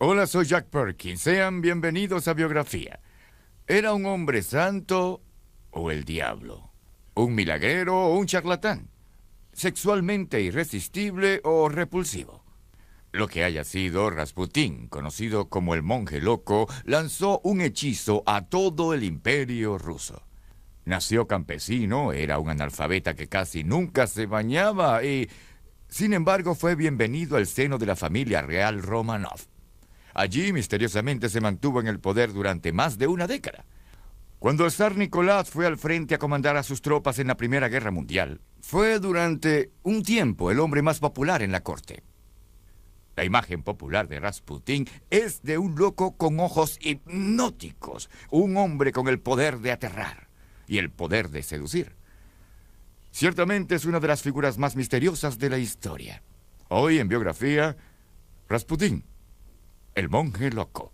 Hola, soy Jack Perkins. Sean bienvenidos a Biografía. ¿Era un hombre santo o el diablo? ¿Un milagrero o un charlatán? ¿Sexualmente irresistible o repulsivo? Lo que haya sido, Rasputín, conocido como el monje loco, lanzó un hechizo a todo el imperio ruso. Nació campesino, era un analfabeta que casi nunca se bañaba y, sin embargo, fue bienvenido al seno de la familia real Romanov. Allí, misteriosamente, se mantuvo en el poder durante más de una década. Cuando el zar Nicolás fue al frente a comandar a sus tropas en la Primera Guerra Mundial, fue durante un tiempo el hombre más popular en la corte. La imagen popular de Rasputín es de un loco con ojos hipnóticos, un hombre con el poder de aterrar y el poder de seducir. Ciertamente es una de las figuras más misteriosas de la historia. Hoy en Biografía, Rasputín, el monje loco.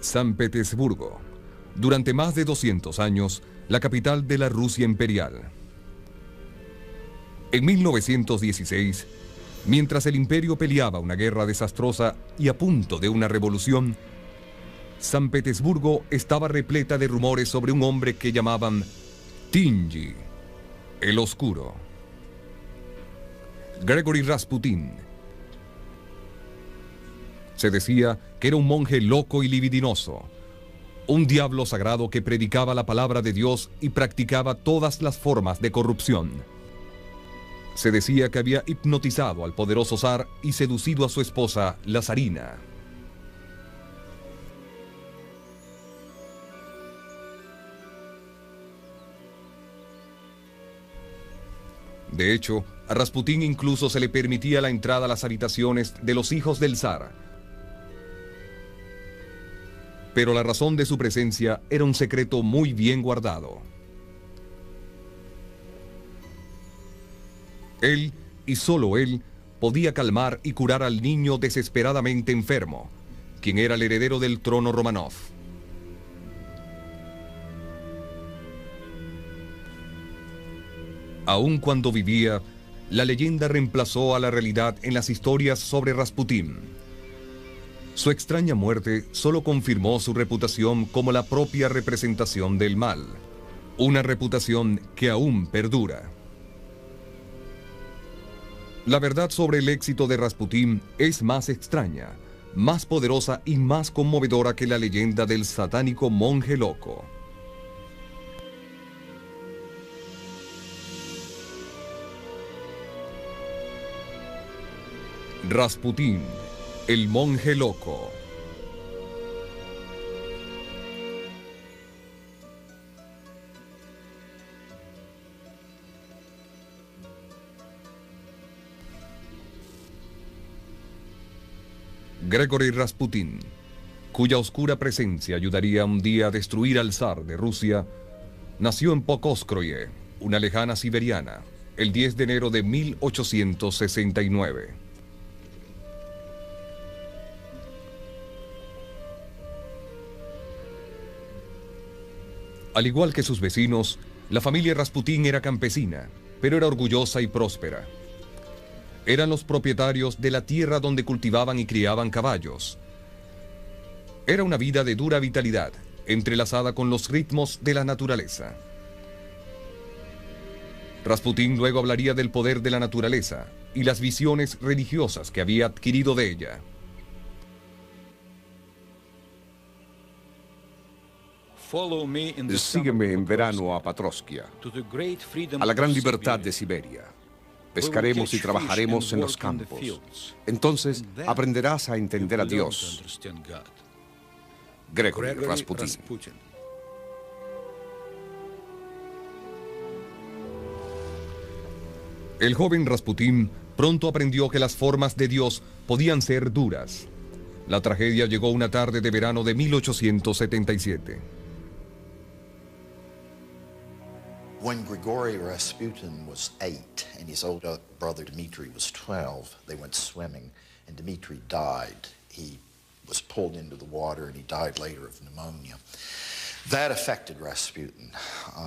San Petersburgo, durante más de 200 años, la capital de la Rusia imperial. En 1916, mientras el imperio peleaba una guerra desastrosa y a punto de una revolución, San Petersburgo estaba repleta de rumores sobre un hombre que llamaban Tingy, el Oscuro. Gregory Rasputin. Se decía que era un monje loco y libidinoso, un diablo sagrado que predicaba la palabra de Dios y practicaba todas las formas de corrupción. Se decía que había hipnotizado al poderoso zar y seducido a su esposa, la zarina. De hecho, a Rasputín incluso se le permitía la entrada a las habitaciones de los hijos del zar. Pero la razón de su presencia era un secreto muy bien guardado. Él, y solo él, podía calmar y curar al niño desesperadamente enfermo, quien era el heredero del trono Romanov. Aun cuando vivía, la leyenda reemplazó a la realidad en las historias sobre Rasputín. Su extraña muerte solo confirmó su reputación como la propia representación del mal, una reputación que aún perdura. La verdad sobre el éxito de Rasputín es más extraña, más poderosa y más conmovedora que la leyenda del satánico monje loco. Rasputín, el monje loco. Gregory Rasputin, cuya oscura presencia ayudaría un día a destruir al zar de Rusia, nació en Pokrovskoye, una lejana siberiana, el 10 de enero de 1869. Al igual que sus vecinos, la familia Rasputín era campesina, pero era orgullosa y próspera. Eran los propietarios de la tierra donde cultivaban y criaban caballos. Era una vida de dura vitalidad, entrelazada con los ritmos de la naturaleza. Rasputín luego hablaría del poder de la naturaleza y las visiones religiosas que había adquirido de ella. Sígueme en verano a Patroskia, a la gran libertad de Siberia. Pescaremos y trabajaremos en los campos. Entonces aprenderás a entender a Dios. Gregory Rasputin. El joven Rasputín pronto aprendió que las formas de Dios podían ser duras. La tragedia llegó una tarde de verano de 1877. When Grigory Rasputin was 8 and his older brother Dmitri was 12, they went swimming and Dmitri died. He was pulled into the water and he died later of pneumonia. That affected Rasputin.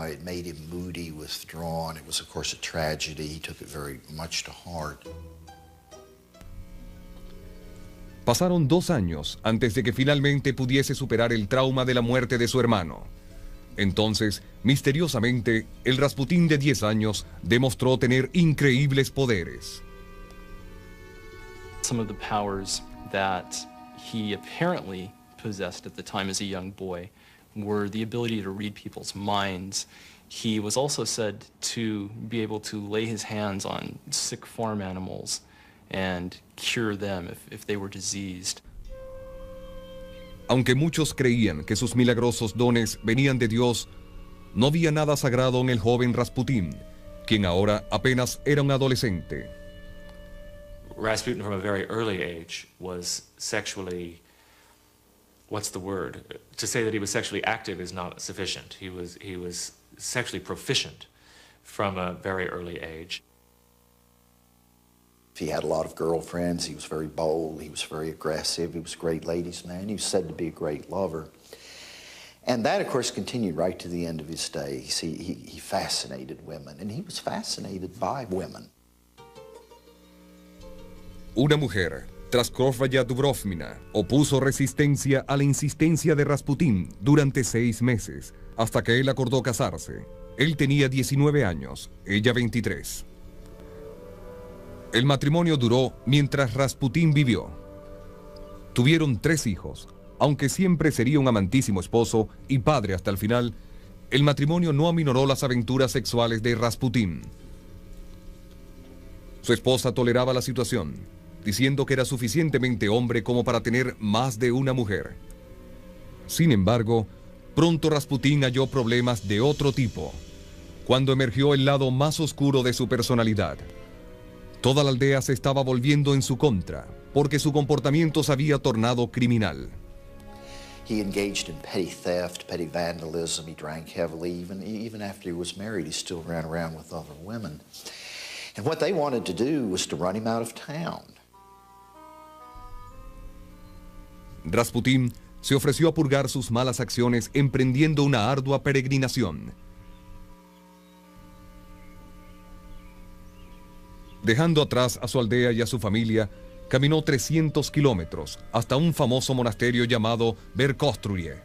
It made him moody, withdrawn. It was, of course, a tragedy. He took it very much to heart. Pasaron 2 años antes de que finalmente pudiese superar el trauma de la muerte de su hermano. Entonces, misteriosamente, el Rasputín de 10 años demostró tener increíbles poderes. Some of the powers that he apparently possessed at the time as a young boy were the ability to read people's minds. He was also said to be able to lay his hands on sick farm animals and cure them if they were diseased. Aunque muchos creían que sus milagrosos dones venían de Dios, no había nada sagrado en el joven Rasputín, quien ahora apenas era un adolescente. Rasputin from a very early age was sexually, what's the word? To say that he was sexually active is not sufficient. He was sexually proficient from a very early age. He had a lot of girlfriends. He was very bold. He was very aggressive. He was a great ladies' man. He was said to be a great lover. And that, of course, continued right to the end of his days. He fascinated women, and he was fascinated by women. Una mujer, Praskovya Dubrovina, opuso resistencia a la insistencia de Rasputín durante 6 meses, hasta que él acordó casarse. Él tenía 19 años, ella 23. El matrimonio duró mientras Rasputín vivió. Tuvieron 3 hijos. Aunque siempre sería un amantísimo esposo y padre hasta el final, el matrimonio no aminoró las aventuras sexuales de Rasputín. Su esposa toleraba la situación, diciendo que era suficientemente hombre como para tener más de una mujer. Sin embargo, pronto Rasputín halló problemas de otro tipo, cuando emergió el lado más oscuro de su personalidad. Toda la aldea se estaba volviendo en su contra, porque su comportamiento se había tornado criminal. He engaged in petty theft, petty vandalism. He drank heavily. Even after he was married, he still ran around with other women. And what they wanted to do was to run him out of town. Rasputín se ofreció a purgar sus malas acciones emprendiendo una ardua peregrinación. Dejando atrás a su aldea y a su familia, caminó 300 kilómetros hasta un famoso monasterio llamado Verkhovtye.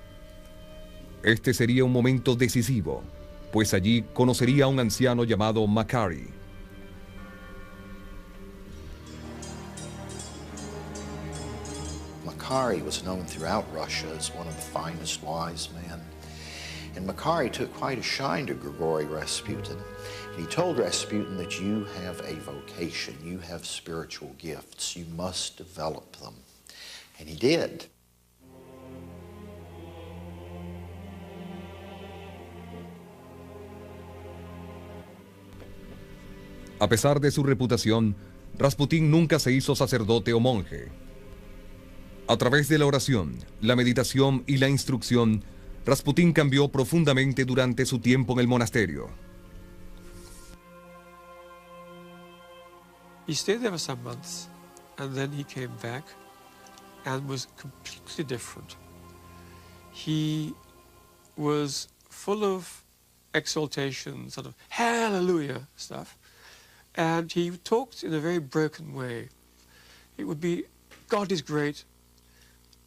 Este sería un momento decisivo, pues allí conocería a un anciano llamado Makary. Makary was known throughout Russia as one of the finest wise men. And Makary took quite a shine to Grigory Rasputin. And he told Rasputin that you have a vocation, you have spiritual gifts, you must develop them. And he did. A pesar de su reputación, Rasputín nunca se hizo sacerdote o monje. A través de la oración, la meditación y la instrucción, Rasputín cambió profundamente durante su tiempo en el monasterio. He stayed there for some months, and then he came back and was completely different. He was full of exaltation, sort of hallelujah stuff, and he talked in a very broken way. It would be, God is great,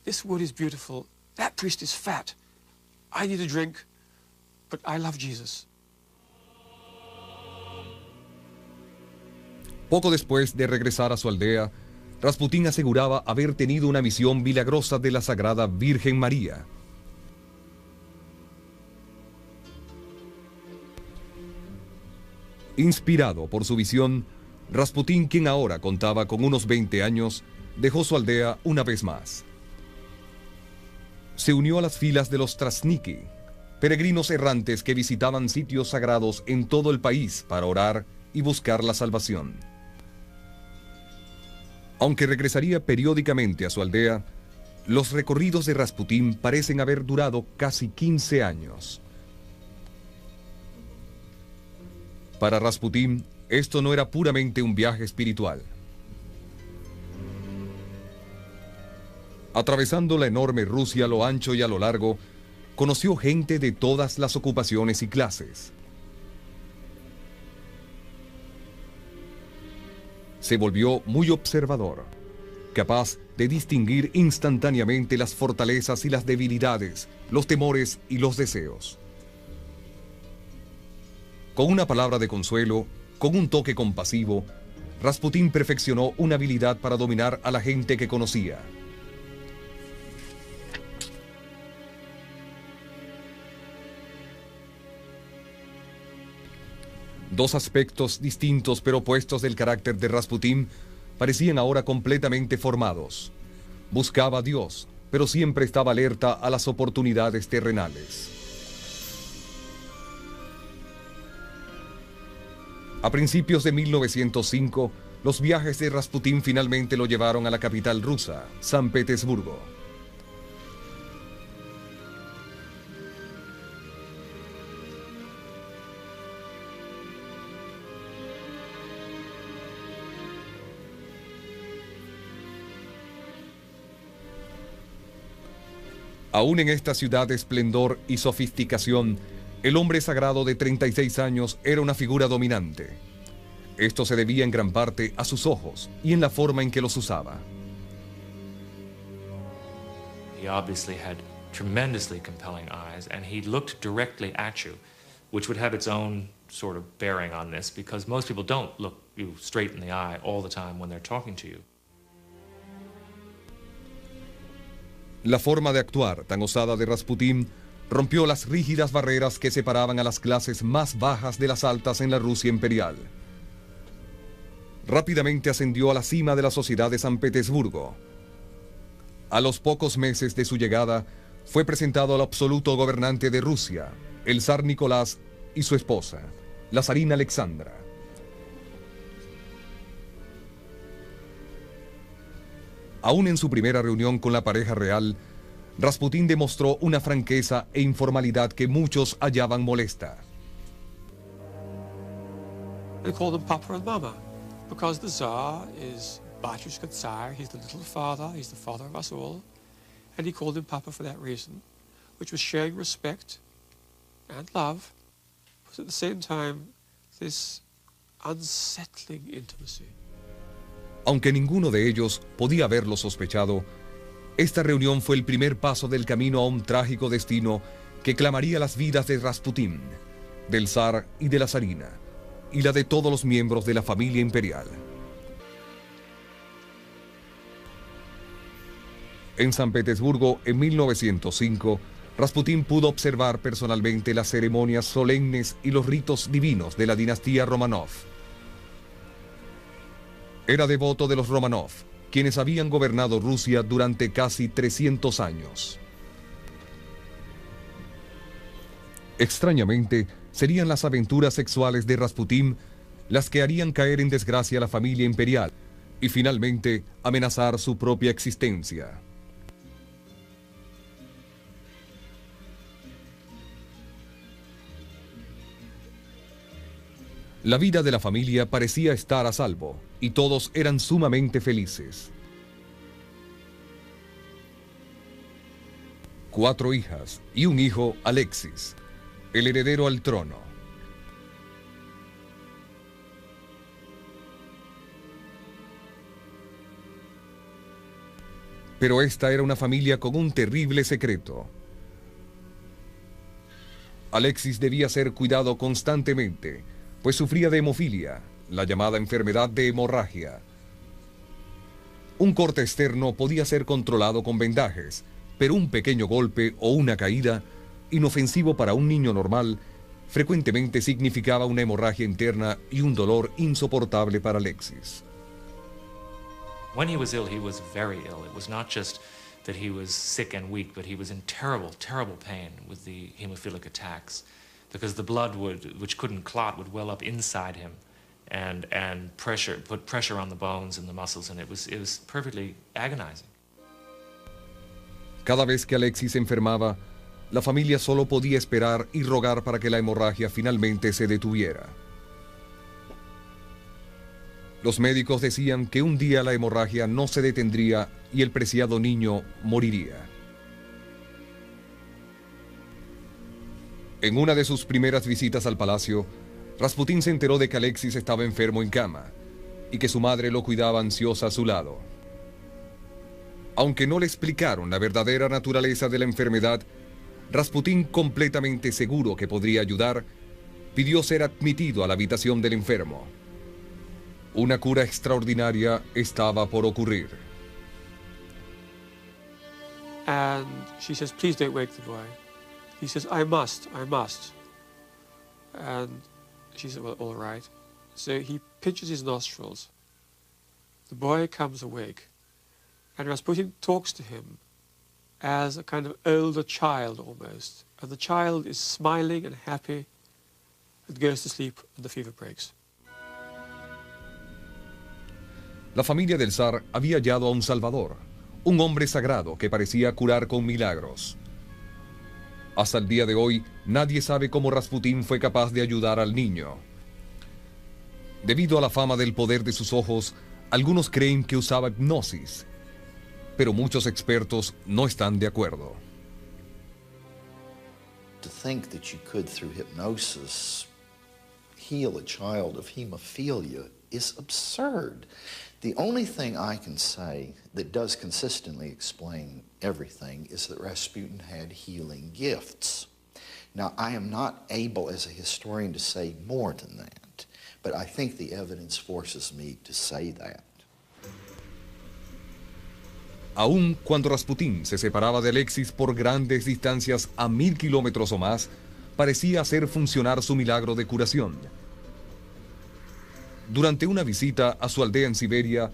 this wood is beautiful, that priest is fat, I need a drink, but I love Jesus. Poco después de regresar a su aldea, Rasputín aseguraba haber tenido una visión milagrosa de la Sagrada Virgen María. Inspirado por su visión, Rasputín, quien ahora contaba con unos 20 años, dejó su aldea una vez más. Se unió a las filas de los Trasniki, peregrinos errantes que visitaban sitios sagrados en todo el país para orar y buscar la salvación. Aunque regresaría periódicamente a su aldea, los recorridos de Rasputín parecen haber durado casi 15 años. Para Rasputín, esto no era puramente un viaje espiritual. Atravesando la enorme Rusia a lo ancho y a lo largo, conoció gente de todas las ocupaciones y clases. Se volvió muy observador, capaz de distinguir instantáneamente las fortalezas y las debilidades, los temores y los deseos. Con una palabra de consuelo, con un toque compasivo, Rasputín perfeccionó una habilidad para dominar a la gente que conocía. Dos aspectos distintos pero opuestos del carácter de Rasputín parecían ahora completamente formados. Buscaba a Dios, pero siempre estaba alerta a las oportunidades terrenales. A principios de 1905, los viajes de Rasputín finalmente lo llevaron a la capital rusa, San Petersburgo. Aún en esta ciudad de esplendor y sofisticación, el hombre sagrado de 36 años era una figura dominante. Esto se debía en gran parte a sus ojos y en la forma en que los usaba. He obviously had tremendously compelling eyes, and he looked directly at you, which would have its own sort of bearing on this, because most people don't look you straight in the eye all the time when they're talking to you. La forma de actuar tan osada de Rasputín rompió las rígidas barreras que separaban a las clases más bajas de las altas en la Rusia imperial. Rápidamente ascendió a la cima de la sociedad de San Petersburgo. A los pocos meses de su llegada, fue presentado al absoluto gobernante de Rusia, el zar Nicolás, y su esposa, la zarina Alexandra. Aún en su primera reunión con la pareja real, Rasputín demostró una franqueza e informalidad que muchos hallaban molesta. They called him Papa and Mama, because the Tsar is Batyushka Tsar, he's the little father, he's the father of us all, and he called him Papa for that reason, which was sharing respect and love, but at the same time, this unsettling intimacy. Aunque ninguno de ellos podía haberlo sospechado, esta reunión fue el primer paso del camino a un trágico destino que clamaría las vidas de Rasputín, del zar y de la zarina, y la de todos los miembros de la familia imperial. En San Petersburgo, en 1905, Rasputín pudo observar personalmente las ceremonias solemnes y los ritos divinos de la dinastía Romanov. Era devoto de los Romanov, quienes habían gobernado Rusia durante casi 300 años. Extrañamente, serían las aventuras sexuales de Rasputín las que harían caer en desgracia a la familia imperial y finalmente amenazar su propia existencia. La vida de la familia parecía estar a salvo, y todos eran sumamente felices. 4 hijas y un hijo, Alexis, el heredero al trono. Pero esta era una familia con un terrible secreto. Alexis debía ser cuidado constantemente, pues sufría de hemofilia, la llamada enfermedad de hemorragia. Un corte externo podía ser controlado con vendajes, pero un pequeño golpe o una caída, inofensivo para un niño normal, frecuentemente significaba una hemorragia interna y un dolor insoportable para Alexis. When he was very ill. It was not just that he was sick and weak, but he was in terrible, terrible pain with the hemophilic attacks, because the blood which couldn't clot would well up inside him and put pressure on the bones and the muscles, and it was perfectly agonizing. Cada vez que Alexis se enfermaba, la familia solo podía esperar y rogar para que la hemorragia finalmente se detuviera. Los médicos decían que un día la hemorragia no se detendría y el preciado niño moriría. En una de sus primeras visitas al palacio, Rasputín se enteró de que Alexis estaba enfermo en cama y que su madre lo cuidaba ansiosa a su lado. Aunque no le explicaron la verdadera naturaleza de la enfermedad, Rasputín, completamente seguro que podría ayudar, pidió ser admitido a la habitación del enfermo. Una cura extraordinaria estaba por ocurrir. And she says, please don't wake the boy. He says, I must. And she said, well, all right. So he pinches his nostrils. The boy comes awake. And Rasputin talks to him as a kind of older child almost. And the child is smiling and happy and goes to sleep and the fever breaks. La familia del zar había hallado a un salvador, un hombre sagrado que parecía curar con milagros. Hasta el día de hoy, nadie sabe cómo Rasputín fue capaz de ayudar al niño. Debido a la fama del poder de sus ojos, algunos creen que usaba hipnosis, pero muchos expertos no están de acuerdo. To think that you could, through hypnosis, heal a child of hemophilia is absurd. The only thing I can say that does consistently explain everything is that Rasputin had healing gifts. Now, I am not able as a historian to say more than that, but I think the evidence forces me to say that. Aun cuando Rasputín se separaba de Alexis por grandes distancias a 1000 kilómetros o más, parecía hacer funcionar su milagro de curación. Durante una visita a su aldea en Siberia,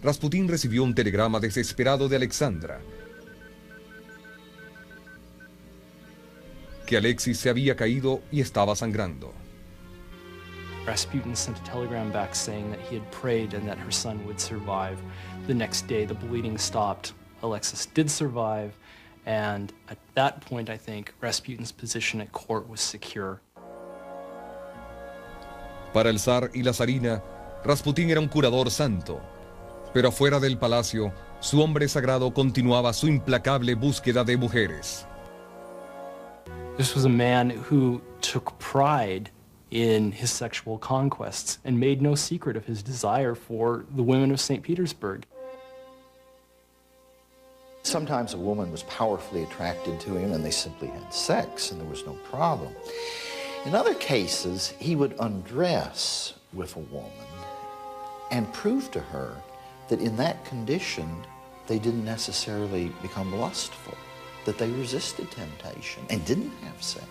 Rasputín recibió un telegrama desesperado de Alexandra, que Alexis se había caído y estaba sangrando. Rasputin sent a telegram back saying that he had prayed and that her son would survive. The next day, the bleeding stopped. Alexis did survive, and at that point, I think, Rasputin's position at court was secure. Para el zar y la zarina, Rasputín era un curador santo, pero afuera del palacio, su hombre sagrado continuaba su implacable búsqueda de mujeres. This was a man who took pride in his sexual conquests and made no secret of his desire for the women of St. Petersburg. Sometimes a woman was powerfully attracted to him and they simply had sex and there was no problem. In other cases, he would undress with a woman and prove to her that in that condition, they didn't necessarily become lustful, that they resisted temptation and didn't have sex.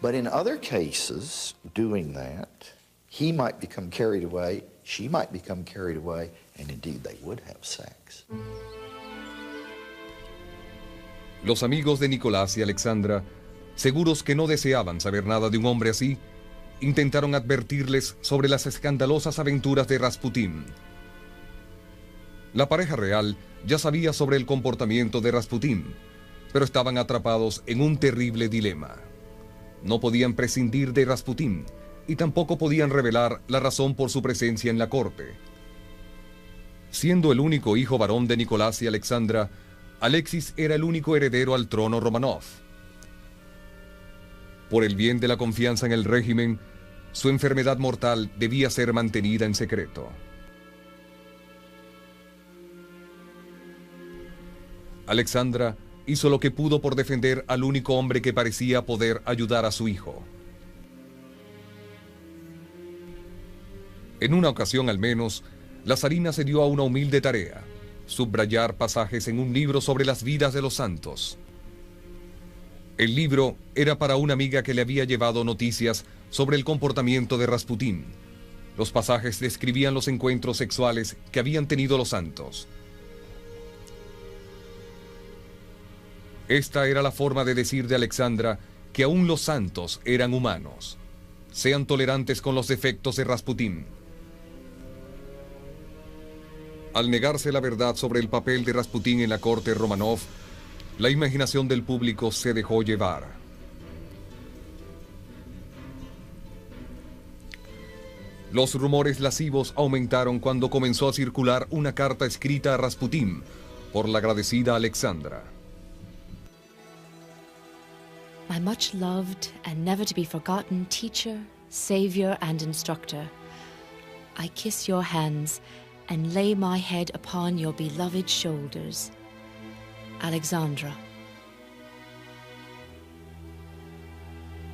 But in other cases, doing that, he might become carried away, she might become carried away, and indeed they would have sex. Los amigos de Nicolás y Alexandra, seguros que no deseaban saber nada de un hombre así, intentaron advertirles sobre las escandalosas aventuras de Rasputín. La pareja real ya sabía sobre el comportamiento de Rasputín, pero estaban atrapados en un terrible dilema. No podían prescindir de Rasputín y tampoco podían revelar la razón por su presencia en la corte. Siendo el único hijo varón de Nicolás y Alexandra, Alexis era el único heredero al trono Romanov. Por el bien de la confianza en el régimen, su enfermedad mortal debía ser mantenida en secreto. Alexandra hizo lo que pudo por defender al único hombre que parecía poder ayudar a su hijo. En una ocasión al menos, la zarina se dio a una humilde tarea: subrayar pasajes en un libro sobre las vidas de los santos. El libro era para una amiga que le había llevado noticias sobre el comportamiento de Rasputín. Los pasajes describían los encuentros sexuales que habían tenido los santos. Esta era la forma de decir de Alexandra que aún los santos eran humanos. Sean tolerantes con los defectos de Rasputín. Al negarse la verdad sobre el papel de Rasputín en la corte Romanov, la imaginación del público se dejó llevar. Los rumores lascivos aumentaron cuando comenzó a circular una carta escrita a Rasputín por la agradecida Alexandra. My my much loved and never to be forgotten teacher, savior, and instructor, I kiss your hands and lay my head upon your beloved shoulders. Alexandra.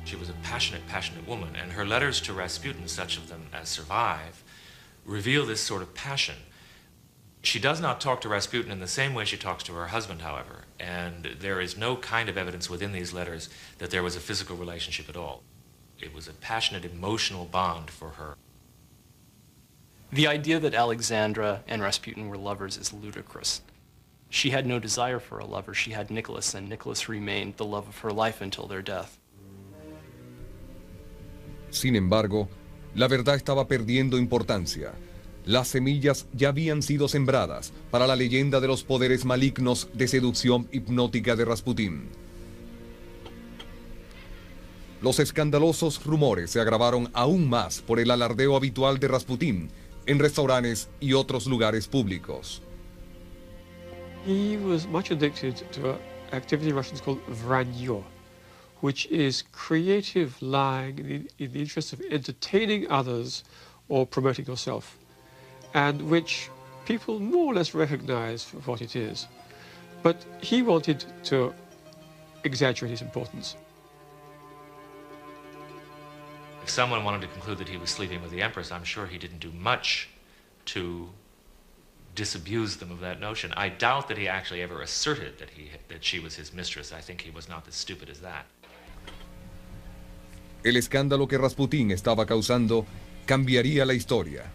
She was a passionate woman, and her letters to Rasputin, such of them as survive, reveal this sort of passion. She does not talk to Rasputin in the same way she talks to her husband, however, and there is no kind of evidence within these letters that there was a physical relationship at all. It was a passionate, emotional bond for her. The idea that Alexandra and Rasputin were lovers is ludicrous. She had no desire for a lover. She had Nicholas, and Nicholas remained the love of her life until their death. Sin embargo, la verdad estaba perdiendo importancia. Las semillas ya habían sido sembradas para la leyenda de los poderes malignos de seducción hipnótica de Rasputín. Los escandalosos rumores se agravaron aún más por el alardeo habitual de Rasputín en restaurantes y otros lugares públicos. He was much addicted to an activity in Russians called vranье, which is creative lying in the interest of entertaining others or promoting yourself, and which people more or less recognize for what it is. But he wanted to exaggerate its importance. If someone wanted to conclude that he was sleeping with the Empress, I'm sure he didn't do much to disabuse them of that notion. I doubt that he actually ever asserted that she was his mistress. I think he was not as stupid as that. El escándalo que Rasputín estaba causando cambiaría la historia.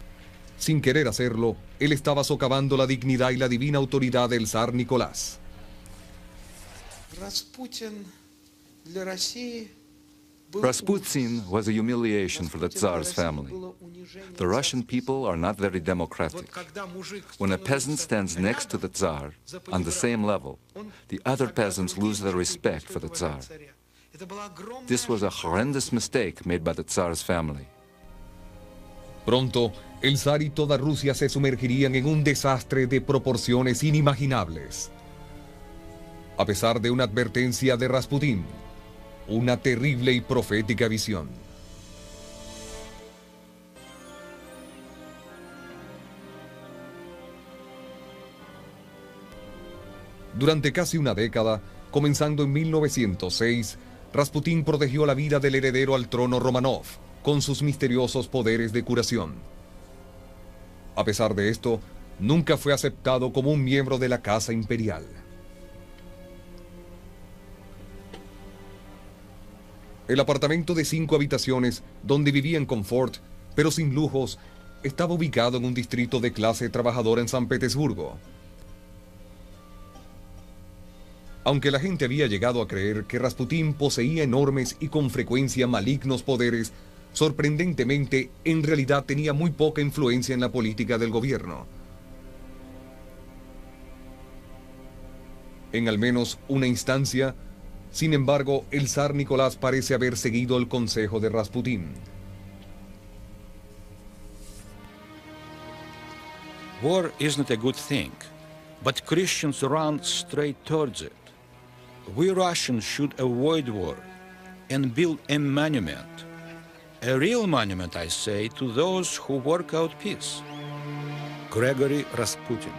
Sin querer hacerlo, él estaba socavando la dignidad y la divina autoridad del zar Nicolás. Rasputin was a humiliation for the Tsar's family. The Russian people are not very democratic. When a peasant stands next to the Tsar, on the same level, the other peasants lose their respect for the Tsar. This was a horrendous mistake made by the Tsar's family. Pronto, el zar y toda Rusia se sumergirían en un desastre de proporciones inimaginables. A pesar de una advertencia de Rasputín, una terrible y profética visión. Durante casi una década, comenzando en 1906, Rasputín protegió la vida del heredero al trono Romanov con sus misteriosos poderes de curación. A pesar de esto, nunca fue aceptado como un miembro de la Casa Imperial. El apartamento de 5 habitaciones, donde vivía en confort, pero sin lujos, estaba ubicado en un distrito de clase trabajadora en San Petersburgo. Aunque la gente había llegado a creer que Rasputín poseía enormes y con frecuencia malignos poderes, sorprendentemente, en realidad tenía muy poca influencia en la política del gobierno. En al menos una instancia, sin embargo, el zar Nicolás parece haber seguido el consejo de Rasputín. War is not a good thing, but Christians run straight towards it. We Russians should avoid war and build a monument. A real monument, I say, to those who work out peace. Gregory Rasputin.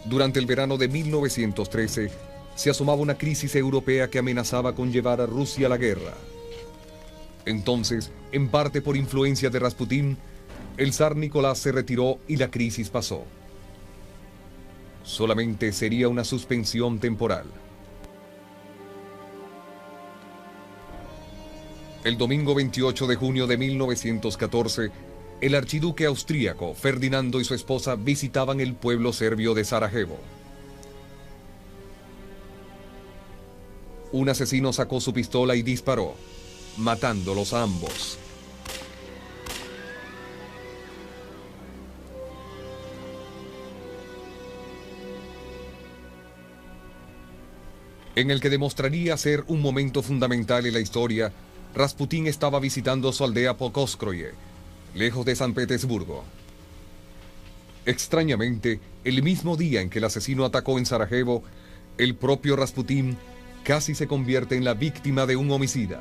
Durante el verano de 1913, se asomaba una crisis europea que amenazaba con llevar a Rusia a la guerra. Entonces, en parte por influencia de Rasputín, el zar Nicolás se retiró y la crisis pasó. Solamente sería una suspensión temporal. El domingo 28 de junio de 1914, el archiduque austríaco Ferdinando y su esposa visitaban el pueblo serbio de Sarajevo. Un asesino sacó su pistola y disparó, matándolos a ambos. En el que demostraría ser un momento fundamental en la historia, Rasputín estaba visitando su aldea Pokrovskoye, lejos de San Petersburgo. Extrañamente, el mismo día en que el asesino atacó en Sarajevo, el propio Rasputín casi se convierte en la víctima de un homicida.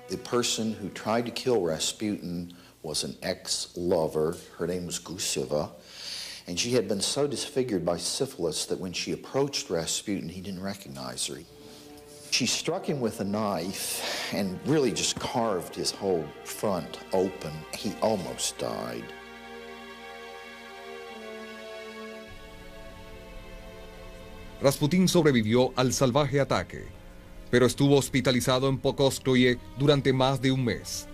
The person who tried to kill Rasputin was an ex-lover. Her name was Guseva, and she had been so disfigured by syphilis that when she approached Rasputin, he didn't recognize her. She struck him with a knife and really just carved his whole front open. He almost died. Rasputín sobrevivió al salvaje ataque, pero estuvo hospitalizado en Pokrovskoye durante más de un mes.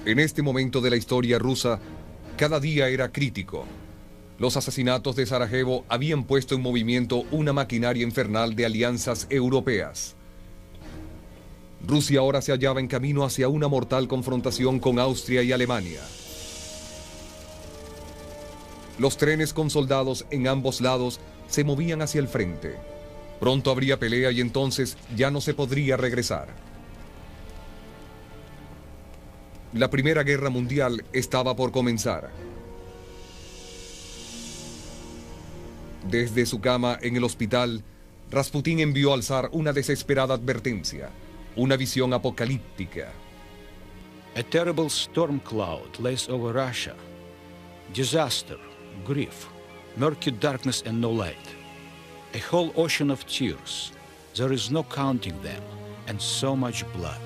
En este momento de la historia rusa, cada día era crítico. Los asesinatos de Sarajevo habían puesto en movimiento una maquinaria infernal de alianzas europeas. Rusia ahora se hallaba en camino hacia una mortal confrontación con Austria y Alemania. Los trenes con soldados en ambos lados se movían hacia el frente. Pronto habría pelea y entonces ya no se podría regresar. La Primera Guerra Mundial estaba por comenzar. Desde su cama en el hospital, Rasputín envió al zar una desesperada advertencia, una visión apocalíptica. A terrible storm cloud lays over Russia. Disaster, grief, murky darkness and no light. A whole ocean of tears. There is no counting them, and so much blood.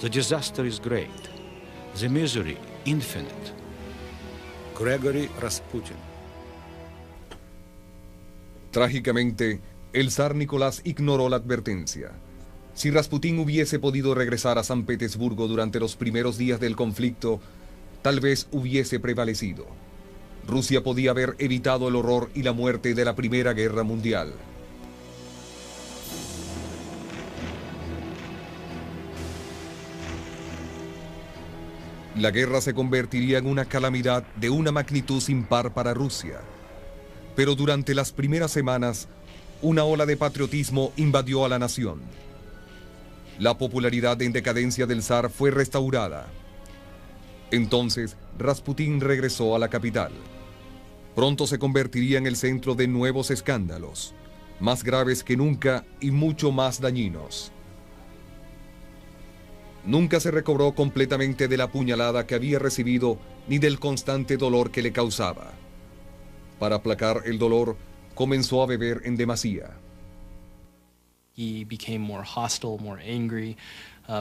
The disaster is great. The misery infinite. Gregory Rasputin. Trágicamente, el zar Nicolás ignoró la advertencia. Si Rasputín hubiese podido regresar a San Petersburgo durante los primeros días del conflicto, tal vez hubiese prevalecido. Rusia podía haber evitado el horror y la muerte de la Primera Guerra Mundial. La guerra se convertiría en una calamidad de una magnitud sin par para Rusia. Pero durante las primeras semanas, una ola de patriotismo invadió a la nación. La popularidad en decadencia del zar fue restaurada. Entonces, Rasputín regresó a la capital. Pronto se convertiría en el centro de nuevos escándalos, más graves que nunca y mucho más dañinos. Nunca se recobró completamente de la puñalada que había recibido ni del constante dolor que le causaba. Para aplacar el dolor, comenzó a beber en demasía. He became more hostile, more angry,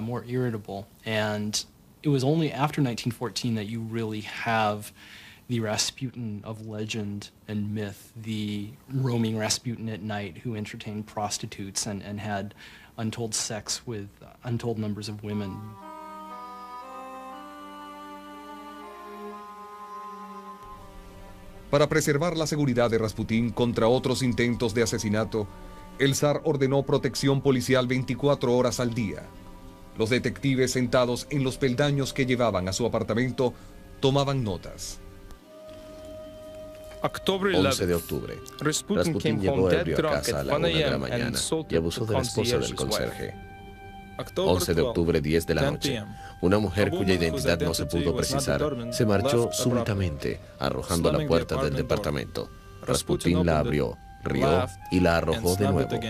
more irritable. And it was only after 1914 that you really have the Rasputin of legend and myth, the roaming Rasputin at night who entertained prostitutes and had untold sex with untold numbers of women. Para preservar la seguridad de Rasputín contra otros intentos de asesinato, el zar ordenó protección policial 24 horas al día. Los detectives sentados en los peldaños que llevaban a su apartamento tomaban notas. 11 de octubre. Rasputin llegó ebrio a casa a la 1 de la mañana y abusó de la esposa del conserje. 11 de octubre, 10 de la noche. Una mujer cuya identidad no se pudo precisar se marchó súbitamente, arrojando a la puerta del departamento. Rasputin la abrió, rió y la arrojó de nuevo.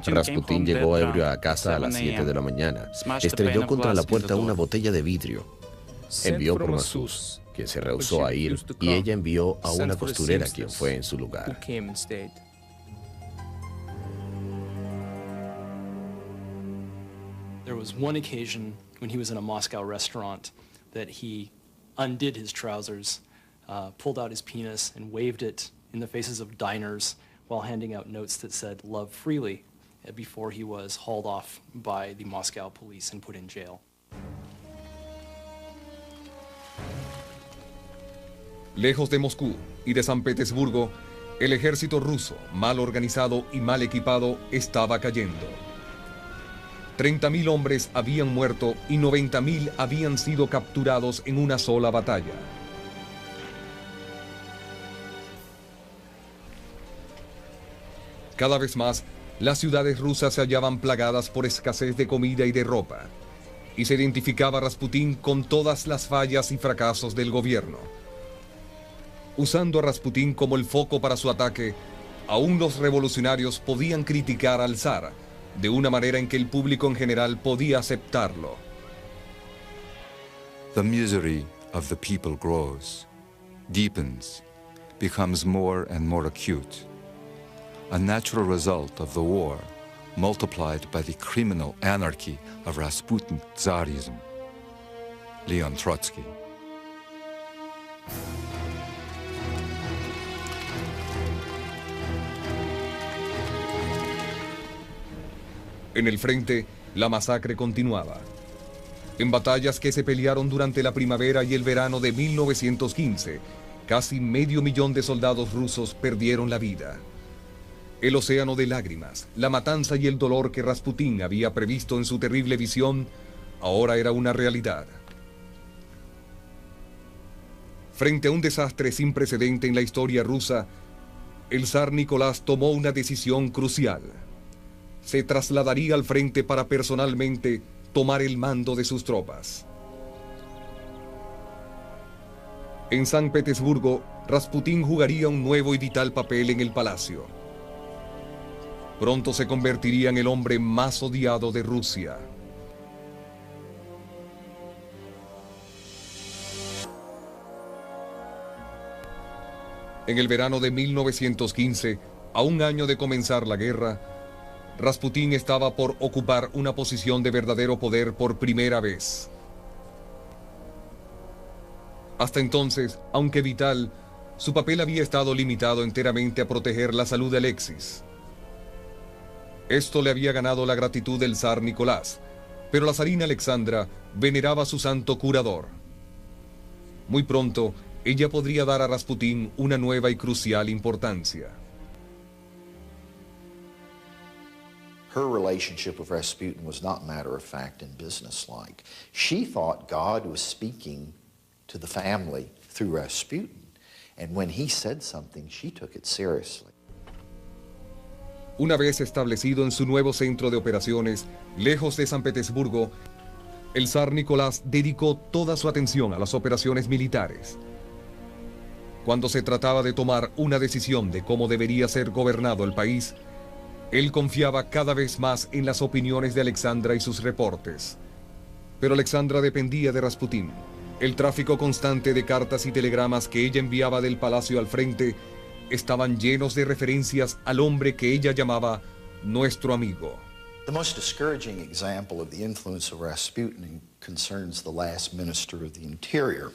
Rasputin llegó ebrio a casa a las 7 de la mañana. Estrelló contra la puerta una botella de vidrio. Envió por Masús, quien se rehusó a ir, y ella envió a una costurera, quien fue en su lugar. There was one occasion when he was in a Moscow restaurant that he undid his trousers, pulled out his penis, and waved it in the faces of diners while handing out notes that said "Love freely" before he was hauled off by the Moscow police and put in jail. Lejos de Moscú y de San Petersburgo, el ejército ruso, mal organizado y mal equipado, estaba cayendo. 30.000 hombres habían muerto y 90.000 habían sido capturados en una sola batalla. Cada vez más, las ciudades rusas se hallaban plagadas por escasez de comida y de ropa, y se identificaba a Rasputín con todas las fallas y fracasos del gobierno. Usando a Rasputín como el foco para su ataque, aún los revolucionarios podían criticar al zar de una manera en que el público en general podía aceptarlo. The misery of the people grows, deepens, becomes more and more acute. A natural result of the war, multiplied by the criminal anarchy of Rasputin Tsarism. Leon Trotsky. En el frente, la masacre continuaba. En batallas que se pelearon durante la primavera y el verano de 1915, casi 500.000 de soldados rusos perdieron la vida. El océano de lágrimas, la matanza y el dolor que Rasputín había previsto en su terrible visión, ahora era una realidad. Frente a un desastre sin precedente en la historia rusa, el zar Nicolás tomó una decisión crucial. Se trasladaría al frente para personalmente tomar el mando de sus tropas. En San Petersburgo, Rasputín jugaría un nuevo y vital papel en el palacio. Pronto se convertiría en el hombre más odiado de Rusia. En el verano de 1915, a un año de comenzar la guerra, Rasputín estaba por ocupar una posición de verdadero poder por primera vez. Hasta entonces, aunque vital, su papel había estado limitado enteramente a proteger la salud de Alexis. Esto le había ganado la gratitud del zar Nicolás, pero la zarina Alexandra veneraba a su santo curador. Muy pronto, ella podría dar a Rasputín una nueva y crucial importancia. Her relationship with Rasputin was not matter-of-fact and businesslike. She thought God was speaking to the family through Rasputin, and when he said something, she took it seriously. Una vez establecido en su nuevo centro de operaciones, lejos de San Petersburgo, el zar Nicolás dedicó toda su atención a las operaciones militares. Cuando se trataba de tomar una decisión de cómo debería ser gobernado el país, él confiaba cada vez más en las opiniones de Alexandra y sus reportes. Pero Alexandra dependía de Rasputín. El tráfico constante de cartas y telegramas que ella enviaba del palacio al frente estaban llenos de referencias al hombre que ella llamaba nuestro amigo. The most discouraging example of the influence of Rasputin concerns the last minister of the Interior,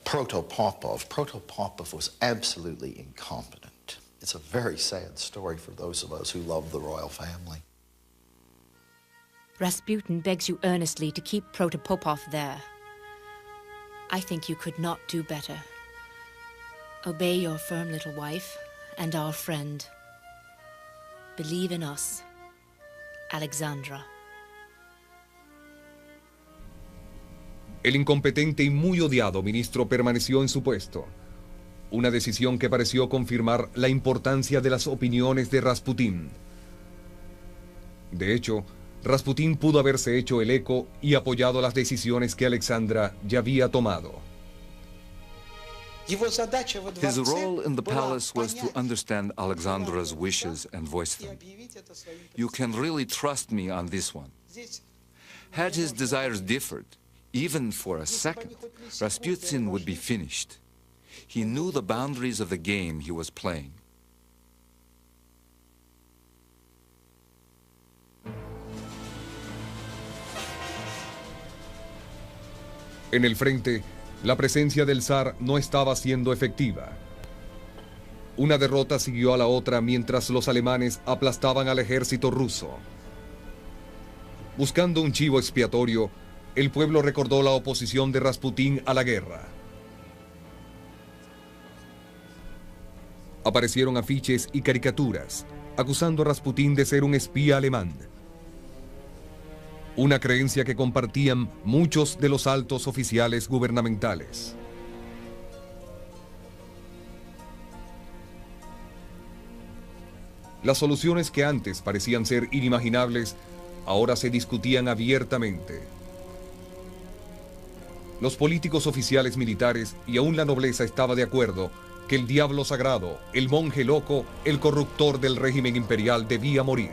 Protopopov. Protopopov was absolutely incompetent. It's a very sad story for those of us who love the royal family. Rasputin begs you earnestly to keep Protopopov there. I think you could not do better. Obey your firm little wife and our friend. Believe in us, Alexandra. El incompetente y muy odiado ministro permaneció en su puesto. Una decisión que pareció confirmar la importancia de las opiniones de Rasputín. De hecho, Rasputín pudo haberse hecho el eco y apoyado las decisiones que Alexandra ya había tomado. His role in the palace was to understand Alexandra's wishes and voice them. You can really trust me on this one. Had his desires differed, even for a second, Rasputin would be finished. He knew the boundaries of the game he was playing. En el frente, la presencia del zar no estaba siendo efectiva. Una derrota siguió a la otra mientras los alemanes aplastaban al ejército ruso. Buscando un chivo expiatorio, el pueblo recordó la oposición de Rasputín a la guerra. Aparecieron afiches y caricaturas acusando a Rasputín de ser un espía alemán. Una creencia que compartían muchos de los altos oficiales gubernamentales. Las soluciones que antes parecían ser inimaginables, ahora se discutían abiertamente. Los políticos oficiales militares y aún la nobleza estaba de acuerdo que el diablo sagrado, el monje loco, el corruptor del régimen imperial debía morir.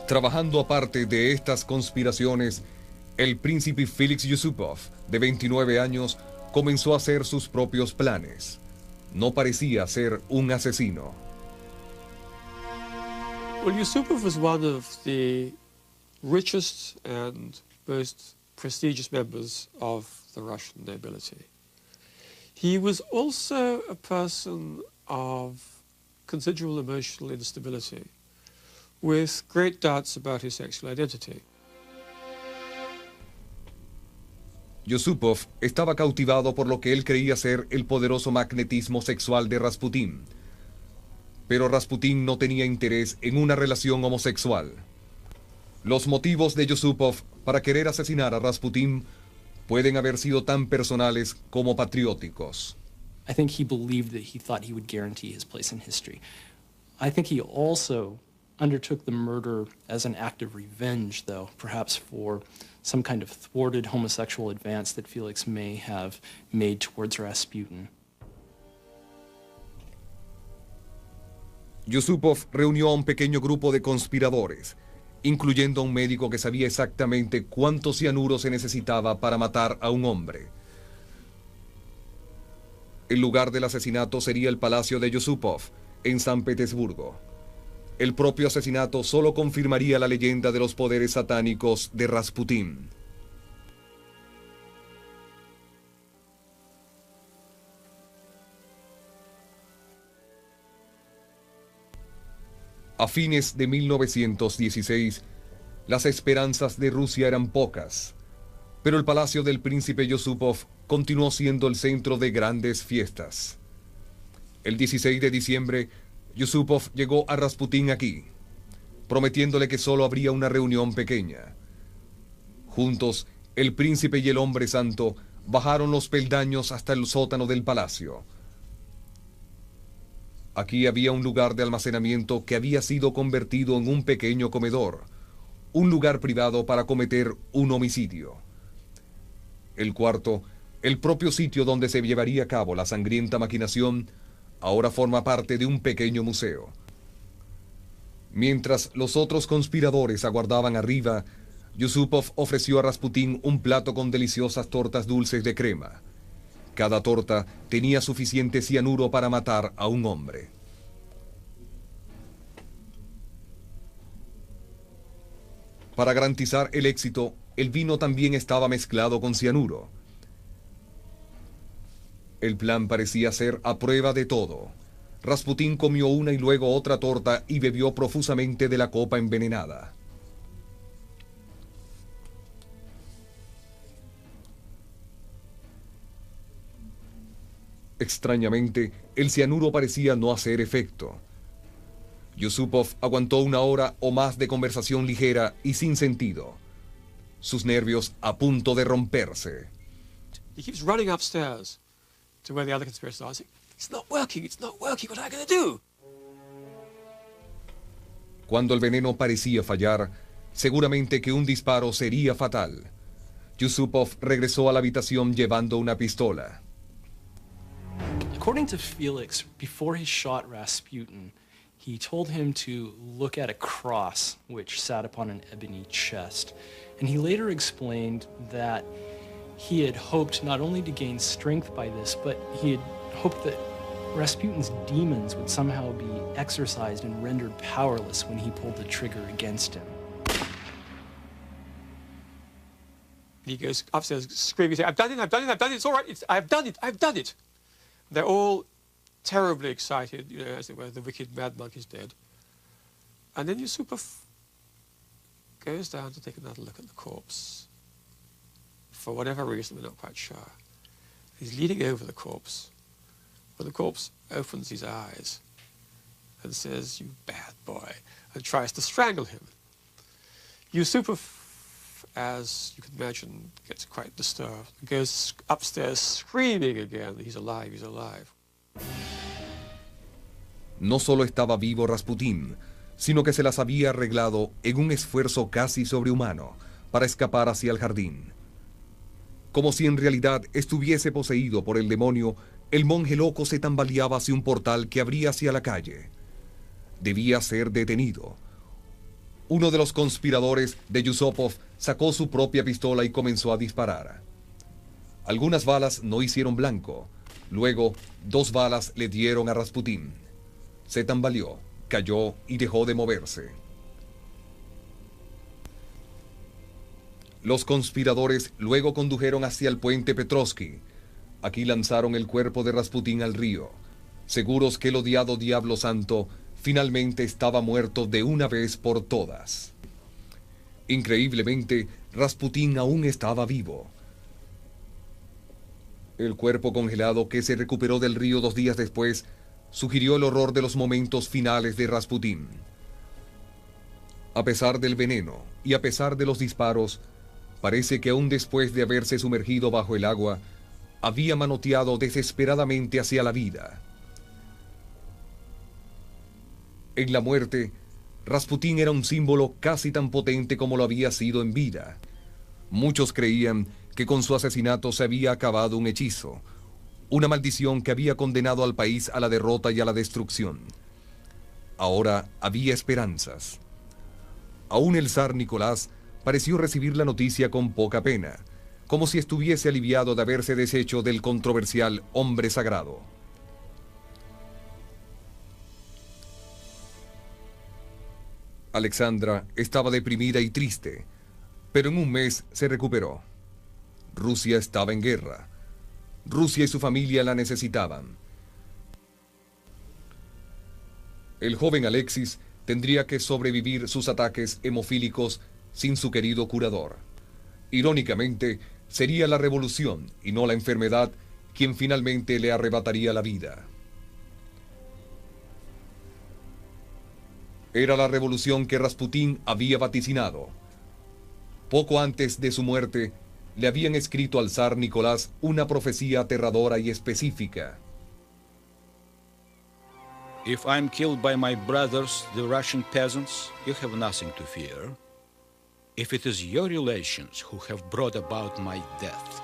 Trabajando aparte de estas conspiraciones, el príncipe Félix Yusupov, de 29 años, comenzó a hacer sus propios planes. No parecía ser un asesino. Well, Yusupov was one of the richest and most prestigious members of the Russian nobility. He was also a person of considerable emotional instability, with great doubts about his sexual identity. Yusupov estaba cautivado por lo que él creía ser el poderoso magnetismo sexual de Rasputín. Pero Rasputín no tenía interés en una relación homosexual. Los motivos de Yusupov para querer asesinar a Rasputín pueden haber sido tan personales como patrióticos. I think he believed that he thought he would guarantee his place in history. I think he also undertook the murder as an act of revenge, though, perhaps for some kind of thwarted homosexual advance that Felix may have made towards Rasputin. Yusupov reunió a un pequeño grupo de conspiradores, incluyendo a un médico que sabía exactamente cuánto cianuro se necesitaba para matar a un hombre. El lugar del asesinato sería el palacio de Yusupov, en San Petersburgo. El propio asesinato solo confirmaría la leyenda de los poderes satánicos de Rasputín. A fines de 1916, las esperanzas de Rusia eran pocas, pero el palacio del príncipe Yusupov continuó siendo el centro de grandes fiestas. El 16 de diciembre, Yusupov llegó a Rasputín aquí, prometiéndole que solo habría una reunión pequeña. Juntos, el príncipe y el hombre santo bajaron los peldaños hasta el sótano del palacio. Aquí había un lugar de almacenamiento que había sido convertido en un pequeño comedor, un lugar privado para cometer un homicidio. El cuarto, el propio sitio donde se llevaría a cabo la sangrienta maquinación, ahora forma parte de un pequeño museo. Mientras los otros conspiradores aguardaban arriba, Yusupov ofreció a Rasputín un plato con deliciosas tortas dulces de crema. Cada torta tenía suficiente cianuro para matar a un hombre. Para garantizar el éxito, el vino también estaba mezclado con cianuro. El plan parecía ser a prueba de todo. Rasputín comió una y luego otra torta y bebió profusamente de la copa envenenada. Extrañamente, el cianuro parecía no hacer efecto. Yusupov aguantó una hora o más de conversación ligera y sin sentido. Sus nervios a punto de romperse. He keeps running upstairs to where the other conspirators are. It's not working, what am I going to do? Cuando el veneno parecía fallar, seguramente que un disparo sería fatal. Yusupov regresó a la habitación llevando una pistola. According to Felix, before he shot Rasputin, he told him to look at a cross which sat upon an ebony chest. And he later explained that he had hoped not only to gain strength by this, but he had hoped that Rasputin's demons would somehow be exorcised and rendered powerless when he pulled the trigger against him. He goes upstairs screaming, saying, I've done it, it's all right, I've done it. They're all terribly excited, as it were, the wicked mad monk is dead. And then Yusupov goes down to take another look at the corpse. For whatever reason, we're not quite sure. He's leaning over the corpse. When the corpse opens his eyes and says, you bad boy, and tries to strangle him. Yusupov, as you can imagine, gets quite disturbed, goes upstairs screaming again, he's alive. No solo estaba vivo Rasputín, sino que se las había arreglado en un esfuerzo casi sobrehumano para escapar hacia el jardín. Como si en realidad estuviese poseído por el demonio, el monje loco se tambaleaba hacia un portal que abría hacia la calle. Debía ser detenido. Uno de los conspiradores de Yusupov sacó su propia pistola y comenzó a disparar. Algunas balas no hicieron blanco. Luego, 2 balas le dieron a Rasputín. Se tambaleó, cayó y dejó de moverse. Los conspiradores luego condujeron hacia el puente Petrovsky. Aquí lanzaron el cuerpo de Rasputín al río, seguros que el odiado Diablo Santo finalmente estaba muerto de una vez por todas. Increíblemente, Rasputín aún estaba vivo. El cuerpo congelado que se recuperó del río 2 días después sugirió el horror de los momentos finales de Rasputín. A pesar del veneno y a pesar de los disparos, parece que aún después de haberse sumergido bajo el agua, había manoteado desesperadamente hacia la vida. En la muerte, Rasputín era un símbolo casi tan potente como lo había sido en vida. Muchos creían que con su asesinato se había acabado un hechizo, una maldición que había condenado al país a la derrota y a la destrucción. Ahora había esperanzas. Aún el zar Nicolás pareció recibir la noticia con poca pena, como si estuviese aliviado de haberse deshecho del controversial hombre sagrado. Alexandra estaba deprimida y triste, pero en un mes se recuperó. Rusia estaba en guerra. Rusia y su familia la necesitaban. El joven Alexis tendría que sobrevivir sus ataques hemofílicos sin su querido curador. Irónicamente, sería la revolución y no la enfermedad quien finalmente le arrebataría la vida. Era la revolución que Rasputín había vaticinado. Poco antes de su muerte, le habían escrito al zar Nicolás una profecía aterradora y específica. If I'm killed by my brothers, the Russian peasants, you have nothing to fear. If it is your relations who have brought about my death,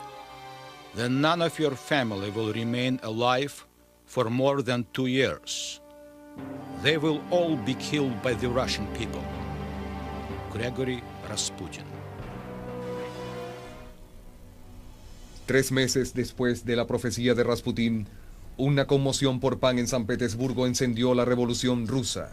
then none of your family will remain alive for more than 2 years. They will all be killed by the Russian people. Gregory Rasputin. 3 meses después de la profecía de Rasputín, una conmoción por pan en San Petersburgo encendió la revolución rusa.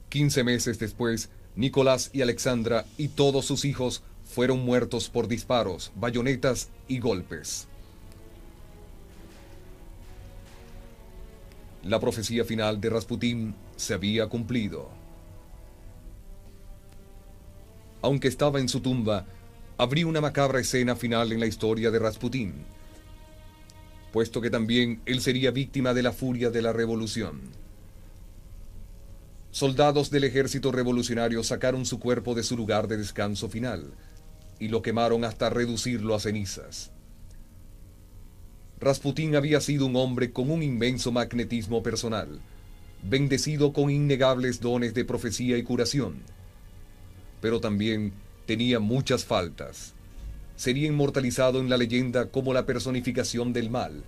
«15 meses después, Nicolás y Alexandra y todos sus hijos fueron muertos por disparos, bayonetas y golpes. La profecía final de Rasputín se había cumplido. Aunque estaba en su tumba, habría una macabra escena final en la historia de Rasputín, puesto que también él sería víctima de la furia de la revolución. Soldados del ejército revolucionario sacaron su cuerpo de su lugar de descanso final y lo quemaron hasta reducirlo a cenizas. Rasputín había sido un hombre con un inmenso magnetismo personal, bendecido con innegables dones de profecía y curación, pero también tenía muchas faltas. Sería inmortalizado en la leyenda como la personificación del mal,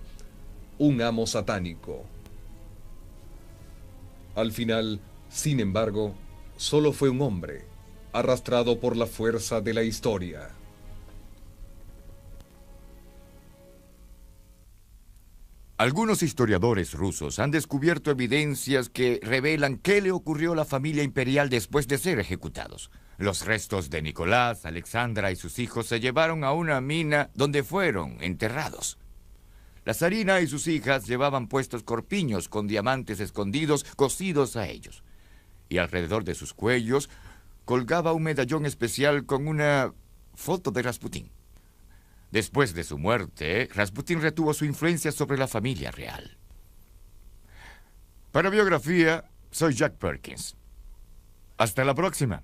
un amo satánico. Al final, sin embargo, solo fue un hombre, arrastrado por la fuerza de la historia. Algunos historiadores rusos han descubierto evidencias que revelan qué le ocurrió a la familia imperial después de ser ejecutados. Los restos de Nicolás, Alexandra y sus hijos se llevaron a una mina donde fueron enterrados. La zarina y sus hijas llevaban puestos corpiños con diamantes escondidos cosidos a ellos. Y alrededor de sus cuellos colgaba un medallón especial con una foto de Rasputín. Después de su muerte, Rasputín retuvo su influencia sobre la familia real. Para Biografía, soy Jack Perkins. Hasta la próxima.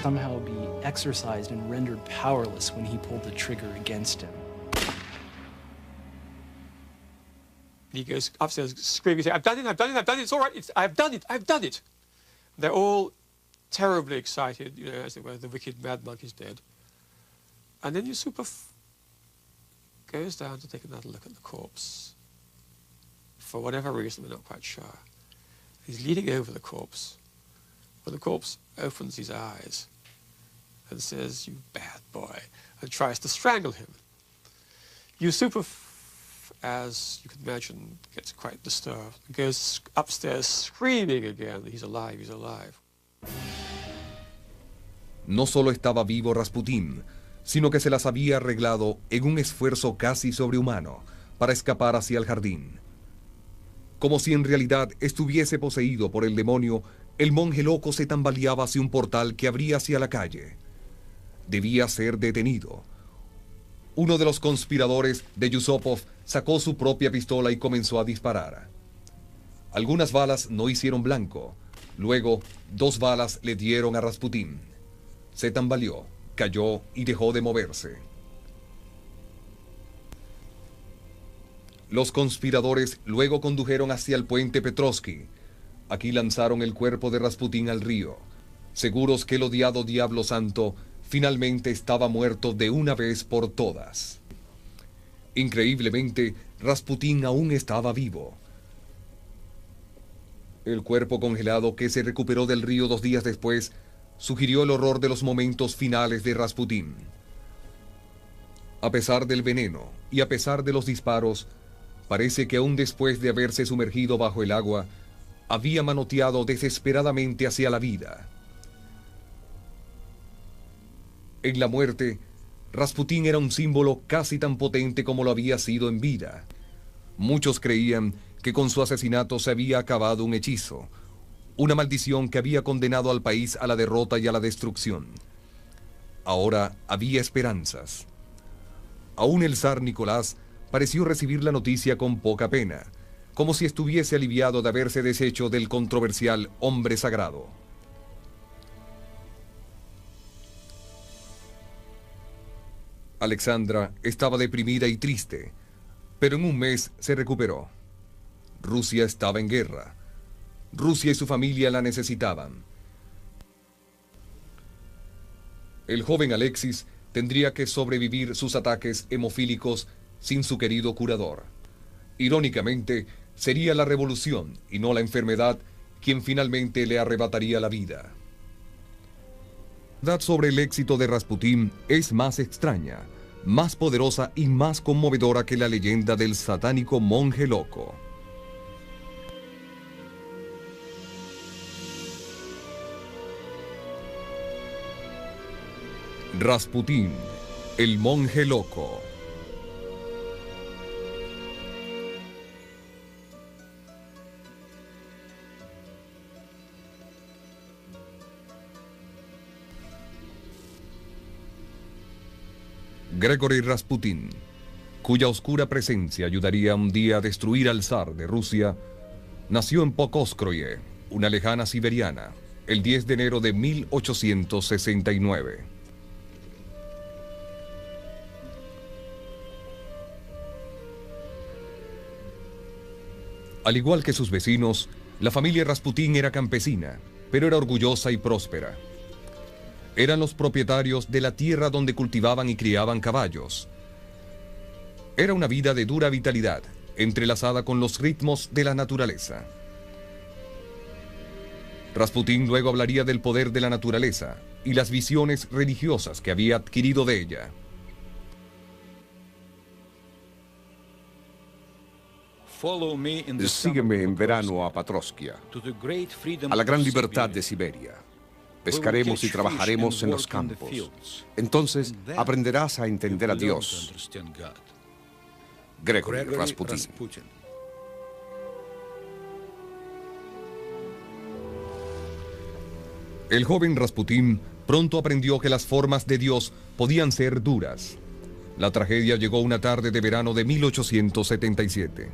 somehow be exorcised and rendered powerless when he pulled the trigger against him. He goes upstairs screaming, saying, I've done it, I've done it, I've done it, it's all right, I've done it, I've done it. They're all terribly excited, you know, as it were, the wicked mad monk is dead. And then Yusupov goes down to take another look at the corpse. For whatever reason, we're not quite sure. He's leaning over the corpse. When the corpse opens his eyes and says, you bad boy, and tries to strangle him. Yusupov, as you can imagine, gets quite disturbed, goes upstairs screaming again, he's alive, he's alive. No solo estaba vivo Rasputín, sino que se las había arreglado en un esfuerzo casi sobrehumano para escapar hacia el jardín. Como si en realidad estuviese poseído por el demonio, el monje loco se tambaleaba hacia un portal que abría hacia la calle. Debía ser detenido. Uno de los conspiradores de Yusupov sacó su propia pistola y comenzó a disparar. Algunas balas no hicieron blanco. Luego, 2 balas le dieron a Rasputín. Se tambaleó, cayó y dejó de moverse. Los conspiradores luego condujeron hacia el puente Petrovsky. Aquí lanzaron el cuerpo de Rasputín al río, seguros que el odiado Diablo Santo finalmente estaba muerto de una vez por todas. Increíblemente, Rasputín aún estaba vivo. El cuerpo congelado que se recuperó del río 2 días después sugirió el horror de los momentos finales de Rasputín. A pesar del veneno y a pesar de los disparos, parece que aún después de haberse sumergido bajo el agua, había manoteado desesperadamente hacia la vida. En la muerte, Rasputín era un símbolo casi tan potente como lo había sido en vida. Muchos creían que con su asesinato se había acabado un hechizo, una maldición que había condenado al país a la derrota y a la destrucción. Ahora había esperanzas. Aún el zar Nicolás pareció recibir la noticia con poca pena, como si estuviese aliviado de haberse deshecho del controversial hombre sagrado. Alexandra estaba deprimida y triste, pero en un mes se recuperó. Rusia estaba en guerra. Rusia y su familia la necesitaban. El joven Alexis tendría que sobrevivir sus ataques hemofílicos sin su querido curador. Irónicamente, sería la revolución y no la enfermedad quien finalmente le arrebataría la vida. La verdad sobre el éxito de Rasputín es más extraña, más poderosa y más conmovedora que la leyenda del satánico monje loco. Rasputín, el monje loco. Gregory Rasputin, cuya oscura presencia ayudaría un día a destruir al zar de Rusia, nació en Pokrovskoye, una lejana siberiana, el 10 de enero de 1869. Al igual que sus vecinos, la familia Rasputín era campesina, pero era orgullosa y próspera. Eran los propietarios de la tierra donde cultivaban y criaban caballos. Era una vida de dura vitalidad, entrelazada con los ritmos de la naturaleza. Rasputín luego hablaría del poder de la naturaleza y las visiones religiosas que había adquirido de ella. Sígueme en verano a Patroskia, a la gran libertad de Siberia. Pescaremos y trabajaremos en los campos. Entonces aprenderás a entender a Dios. Gregory Rasputin. El joven Rasputín pronto aprendió que las formas de Dios podían ser duras. La tragedia llegó una tarde de verano de 1877.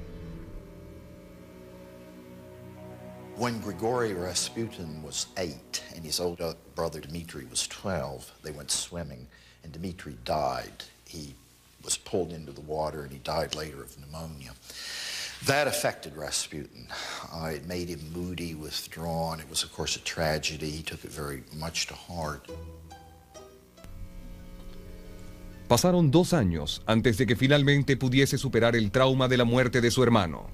When Grigory Rasputin was 8 and his older brother Dmitri was 12, they went swimming and Dmitri died. He was pulled into the water and he died later of pneumonia. That affected Rasputin. It made him moody, withdrawn. It was, of course, a tragedy. He took it very much to heart. Pasaron 2 años antes de que finalmente pudiese superar el trauma de la muerte de su hermano.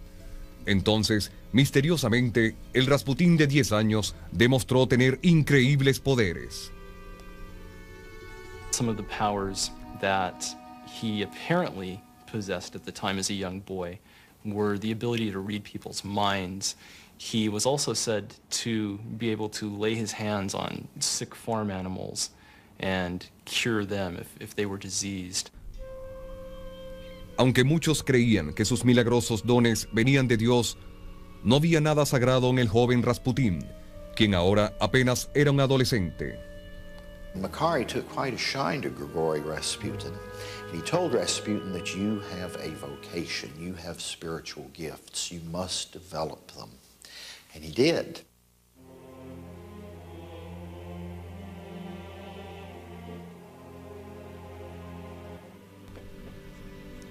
Entonces, misteriosamente, el Rasputín de 10 años demostró tener increíbles poderes. Some of the powers that he apparently possessed at the time as a young boy were the ability to read people's minds. He was also said to be able to lay his hands on sick farm animals and cure them if they were diseased. Aunque muchos creían que sus milagrosos dones venían de Dios, no había nada sagrado en el joven Rasputín, quien ahora apenas era un adolescente. Makary took quite a shine to Grigory Rasputin. He told Rasputin that you have a vocation, you have spiritual gifts, you must develop them. And he did.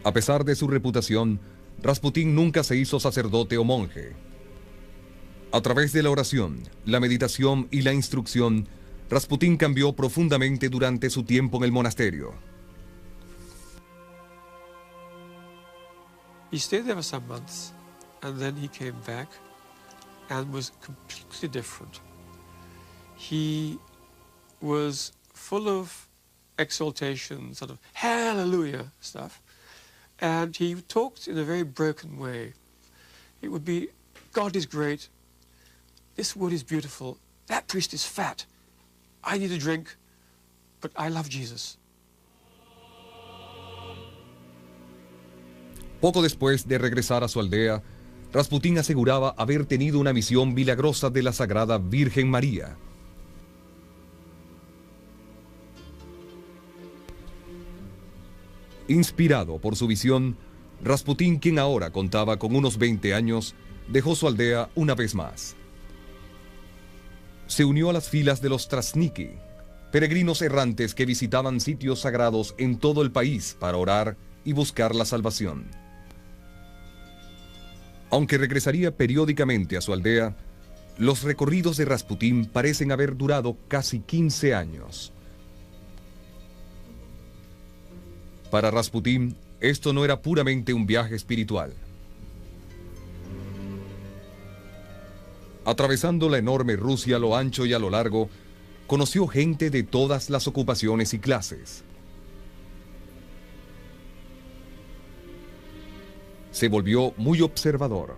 A pesar de su reputación, Rasputín nunca se hizo sacerdote o monje. A través de la oración, la meditación y la instrucción, Rasputín cambió profundamente durante su tiempo en el monasterio. He stayed there for some months, and then he came back and was completely different. He was full of exaltation, sort of hallelujah stuff, and he talked in a very broken way. It would be, God is great, this wood is beautiful, that priest is fat, I need a drink, but I love Jesus. Poco después de regresar a su aldea, Rasputín aseguraba haber tenido una visión milagrosa de la Sagrada Virgen María. Inspirado por su visión, Rasputín, quien ahora contaba con unos 20 años, dejó su aldea una vez más. Se unió a las filas de los Trasniki, peregrinos errantes que visitaban sitios sagrados en todo el país para orar y buscar la salvación. Aunque regresaría periódicamente a su aldea, los recorridos de Rasputín parecen haber durado casi 15 años. Para Rasputín, esto no era puramente un viaje espiritual. Atravesando la enorme Rusia a lo ancho y a lo largo, conoció gente de todas las ocupaciones y clases. Se volvió muy observador,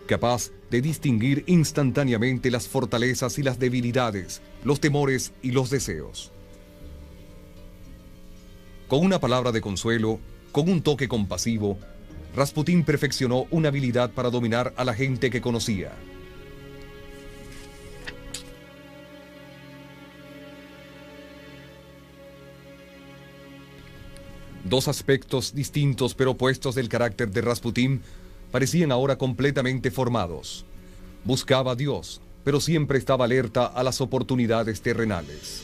capaz de distinguir instantáneamente las fortalezas y las debilidades, los temores y los deseos. Con una palabra de consuelo, con un toque compasivo, Rasputín perfeccionó una habilidad para dominar a la gente que conocía. Dos aspectos distintos pero opuestos del carácter de Rasputín parecían ahora completamente formados. Buscaba a Dios, pero siempre estaba alerta a las oportunidades terrenales.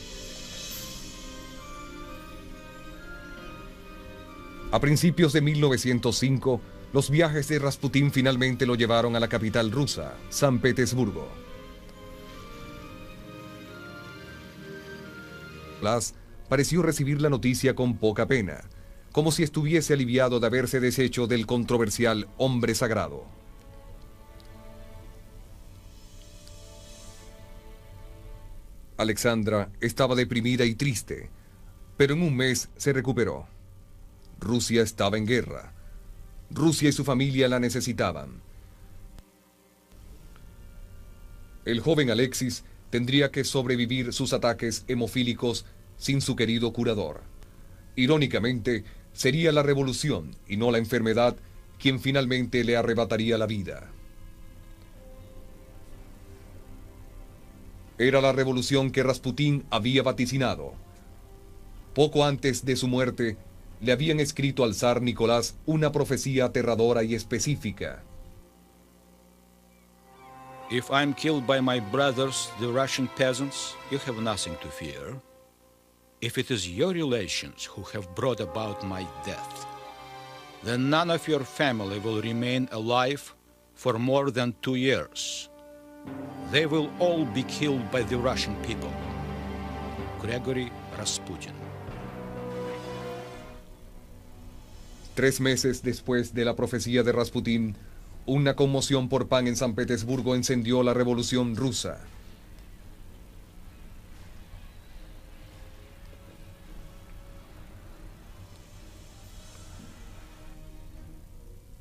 A principios de 1905, los viajes de Rasputín finalmente lo llevaron a la capital rusa, San Petersburgo. Blas pareció recibir la noticia con poca pena, como si estuviese aliviado de haberse deshecho del controversial hombre sagrado. Alexandra estaba deprimida y triste, pero en un mes se recuperó. Rusia estaba en guerra. Rusia y su familia la necesitaban. El joven Alexis tendría que sobrevivir sus ataques hemofílicos sin su querido curador. Irónicamente, sería la revolución y no la enfermedad quien finalmente le arrebataría la vida. Era la revolución que Rasputín había vaticinado. Poco antes de su muerte, le habían escrito al zar Nicolás una profecía aterradora y específica. If I'm killed by my brothers, the Russian peasants, you have nothing to fear. If it is your relations who have brought about my death, then none of your family will remain alive for more than 2 years. They will all be killed by the Russian people. Gregory Rasputin. 3 meses después de la profecía de Rasputín, una conmoción por pan en San Petersburgo encendió la revolución rusa.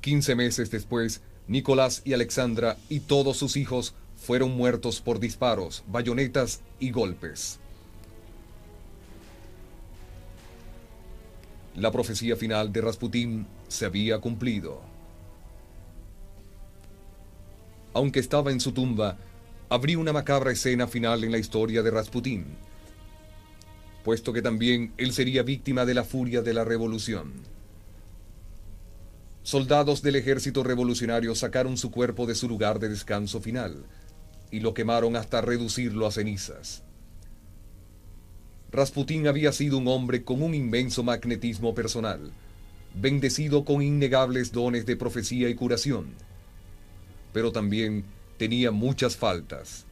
«15 meses después, Nicolás y Alexandra y todos sus hijos fueron muertos por disparos, bayonetas y golpes. La profecía final de Rasputín se había cumplido. Aunque estaba en su tumba, habría una macabra escena final en la historia de Rasputín, puesto que también él sería víctima de la furia de la revolución. Soldados del ejército revolucionario sacaron su cuerpo de su lugar de descanso final y lo quemaron hasta reducirlo a cenizas. Rasputín había sido un hombre con un inmenso magnetismo personal, bendecido con innegables dones de profecía y curación, pero también tenía muchas faltas.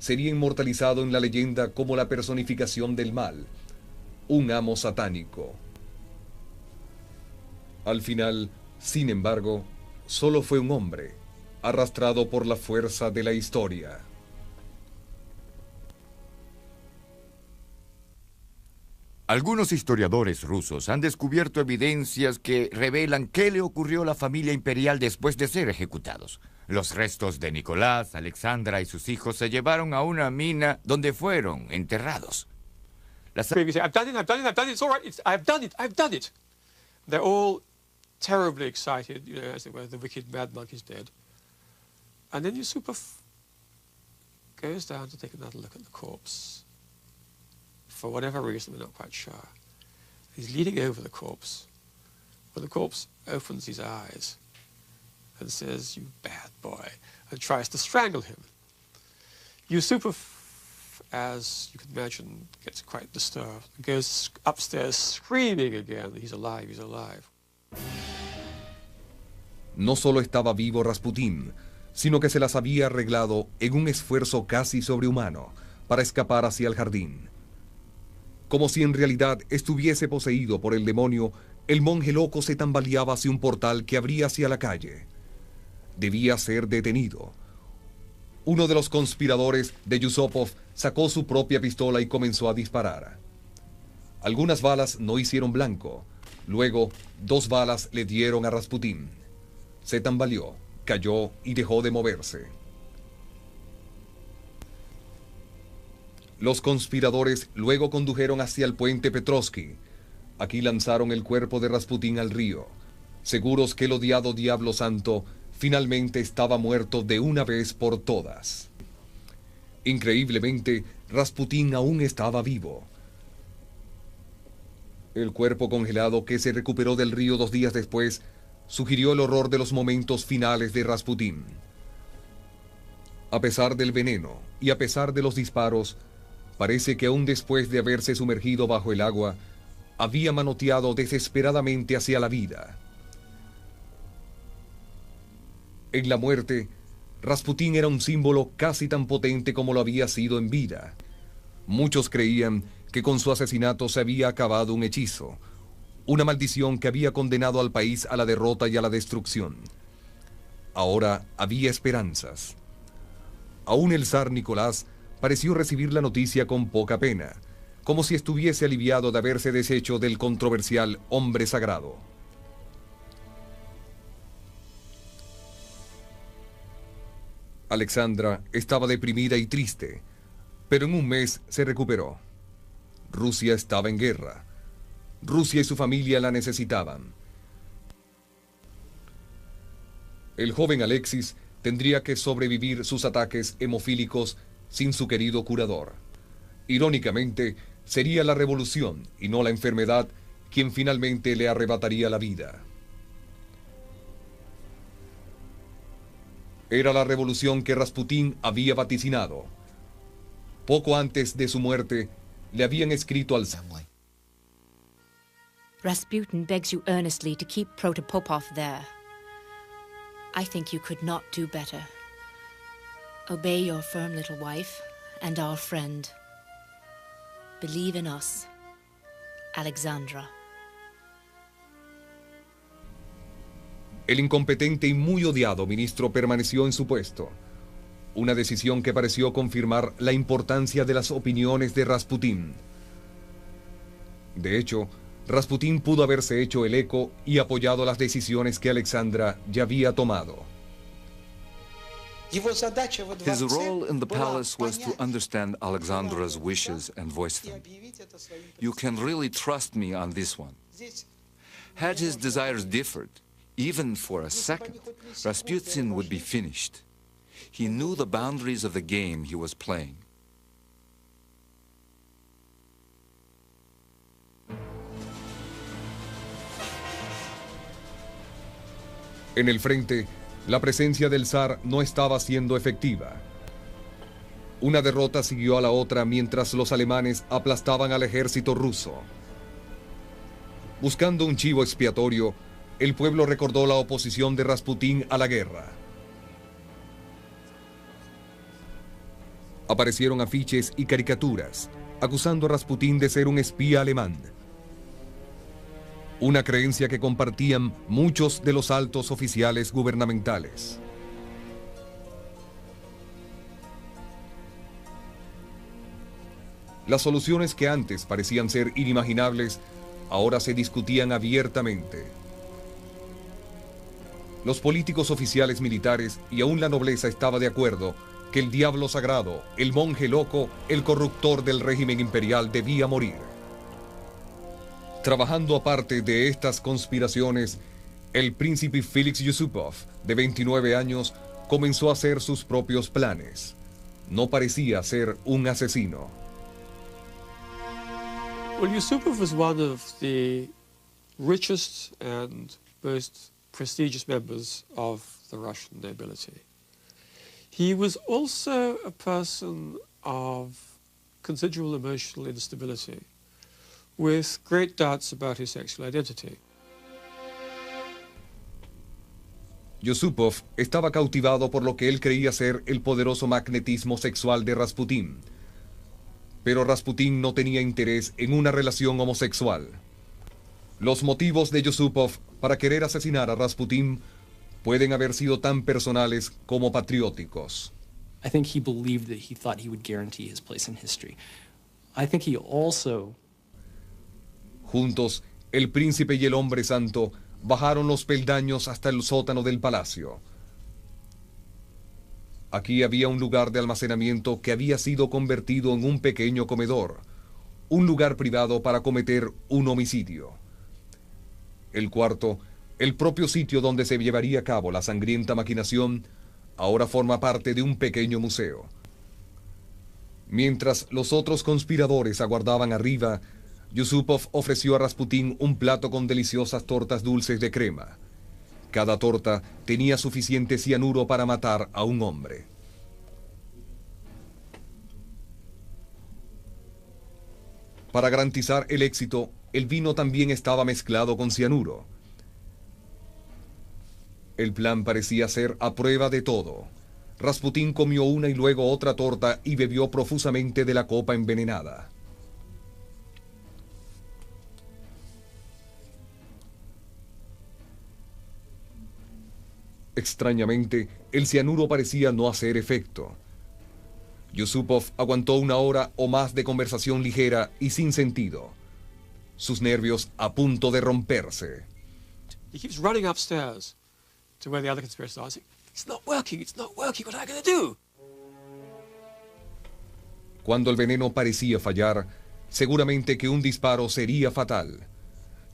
Sería inmortalizado en la leyenda como la personificación del mal, un amo satánico. Al final, sin embargo, solo fue un hombre, arrastrado por la fuerza de la historia. Algunos historiadores rusos han descubierto evidencias que revelan qué le ocurrió a la familia imperial después de ser ejecutados. Los restos de Nicolás, Alexandra y sus hijos se llevaron a una mina donde fueron enterrados. I've done it, it's all right, I've done it. They're all terribly excited, you know, as it were, the wicked mad monk is dead. And then Yusupov goes down to take another look at the corpse. For whatever reason, we're not quite sure. He's leaning over the corpse, but the corpse opens his eyes and says, "You bad boy," and tries to strangle him. Yusupov, as you can imagine, gets quite disturbed and goes upstairs screaming again, "He's alive, he's alive." No solo estaba vivo Rasputín, sino que se las había arreglado en un esfuerzo casi sobrehumano para escapar hacia el jardín. Como si en realidad estuviese poseído por el demonio, el monje loco se tambaleaba hacia un portal que abría hacia la calle. Debía ser detenido. Uno de los conspiradores de Yusupov sacó su propia pistola y comenzó a disparar. Algunas balas no hicieron blanco. Luego, 2 balas le dieron a Rasputín. Se tambaleó, cayó y dejó de moverse. Los conspiradores luego condujeron hacia el puente Petrovsky. Aquí lanzaron el cuerpo de Rasputín al río, seguros que el odiado Diablo Santo finalmente estaba muerto de una vez por todas. Increíblemente, Rasputín aún estaba vivo. El cuerpo congelado que se recuperó del río 2 días después sugirió el horror de los momentos finales de Rasputín. A pesar del veneno y a pesar de los disparos, parece que aún después de haberse sumergido bajo el agua, había manoteado desesperadamente hacia la vida. En la muerte, Rasputín era un símbolo casi tan potente como lo había sido en vida. Muchos creían que con su asesinato se había acabado un hechizo, una maldición que había condenado al país a la derrota y a la destrucción. Ahora había esperanzas. Aún el zar Nicolás pareció recibir la noticia con poca pena, como si estuviese aliviado de haberse deshecho del controversial hombre sagrado. Alexandra estaba deprimida y triste, pero en un mes se recuperó. Rusia estaba en guerra. Rusia y su familia la necesitaban. El joven Alexis tendría que sobrevivir sus ataques hemofílicos sin su querido curador. Irónicamente, sería la revolución y no la enfermedad quien finalmente le arrebataría la vida. Era la revolución que Rasputín había vaticinado. Poco antes de su muerte, le habían escrito al zar: Rasputin begs you earnestly to keep Protopopov there. I think you could not do better. Obey your firm little wife and our friend. Believe in us, Alexandra. El incompetente y muy odiado ministro permaneció en su puesto, una decisión que pareció confirmar la importancia de las opiniones de Rasputín. De hecho, Rasputín pudo haberse hecho el eco y apoyado las decisiones que Alexandra ya había tomado. His role in the palace was to understand Alexandra's wishes and voice them. You can really trust me on this one. Had his desires differed, even for a second, Rasputin would be finished. He knew the boundaries of the game he was playing. En el frente, la presencia del zar no estaba siendo efectiva. Una derrota siguió a la otra mientras los alemanes aplastaban al ejército ruso. Buscando un chivo expiatorio, el pueblo recordó la oposición de Rasputín a la guerra. Aparecieron afiches y caricaturas acusando a Rasputín de ser un espía alemán. Una creencia que compartían muchos de los altos oficiales gubernamentales. Las soluciones que antes parecían ser inimaginables, ahora se discutían abiertamente. Los políticos oficiales militares y aún la nobleza estaba de acuerdo que el diablo sagrado, el monje loco, el corruptor del régimen imperial debía morir. Trabajando aparte de estas conspiraciones, el príncipe Félix Yusupov, de 29 años, comenzó a hacer sus propios planes. No parecía ser un asesino. Well, Yusupov was one of the richest and most prestigious members of the Russian nobility. He was also a person of considerable emotional instability, with great doubts about his sexual identity. Yusupov estaba cautivado por lo que él creía ser el poderoso magnetismo sexual de Rasputín. Pero Rasputín no tenía interés en una relación homosexual. Los motivos de Yusupov para querer asesinar a Rasputín pueden haber sido tan personales como patrióticos. I think he believed that he thought he would guarantee his place in history. I think he also... Juntos, el príncipe y el hombre santo bajaron los peldaños hasta el sótano del palacio. Aquí había un lugar de almacenamiento que había sido convertido en un pequeño comedor, un lugar privado para cometer un homicidio. El cuarto, el propio sitio donde se llevaría a cabo la sangrienta maquinación, ahora forma parte de un pequeño museo. Mientras los otros conspiradores aguardaban arriba, Yusupov ofreció a Rasputín un plato con deliciosas tortas dulces de crema. Cada torta tenía suficiente cianuro para matar a un hombre. Para garantizar el éxito, el vino también estaba mezclado con cianuro. El plan parecía ser a prueba de todo. Rasputín comió una y luego otra torta y bebió profusamente de la copa envenenada. Extrañamente, el cianuro parecía no hacer efecto. Yusupov aguantó una hora o más de conversación ligera y sin sentido. Sus nervios a punto de romperse. He keeps running upstairs to where the other conspirators are saying, it's not working, what am I going to do? Cuando el veneno parecía fallar, seguramente que un disparo sería fatal.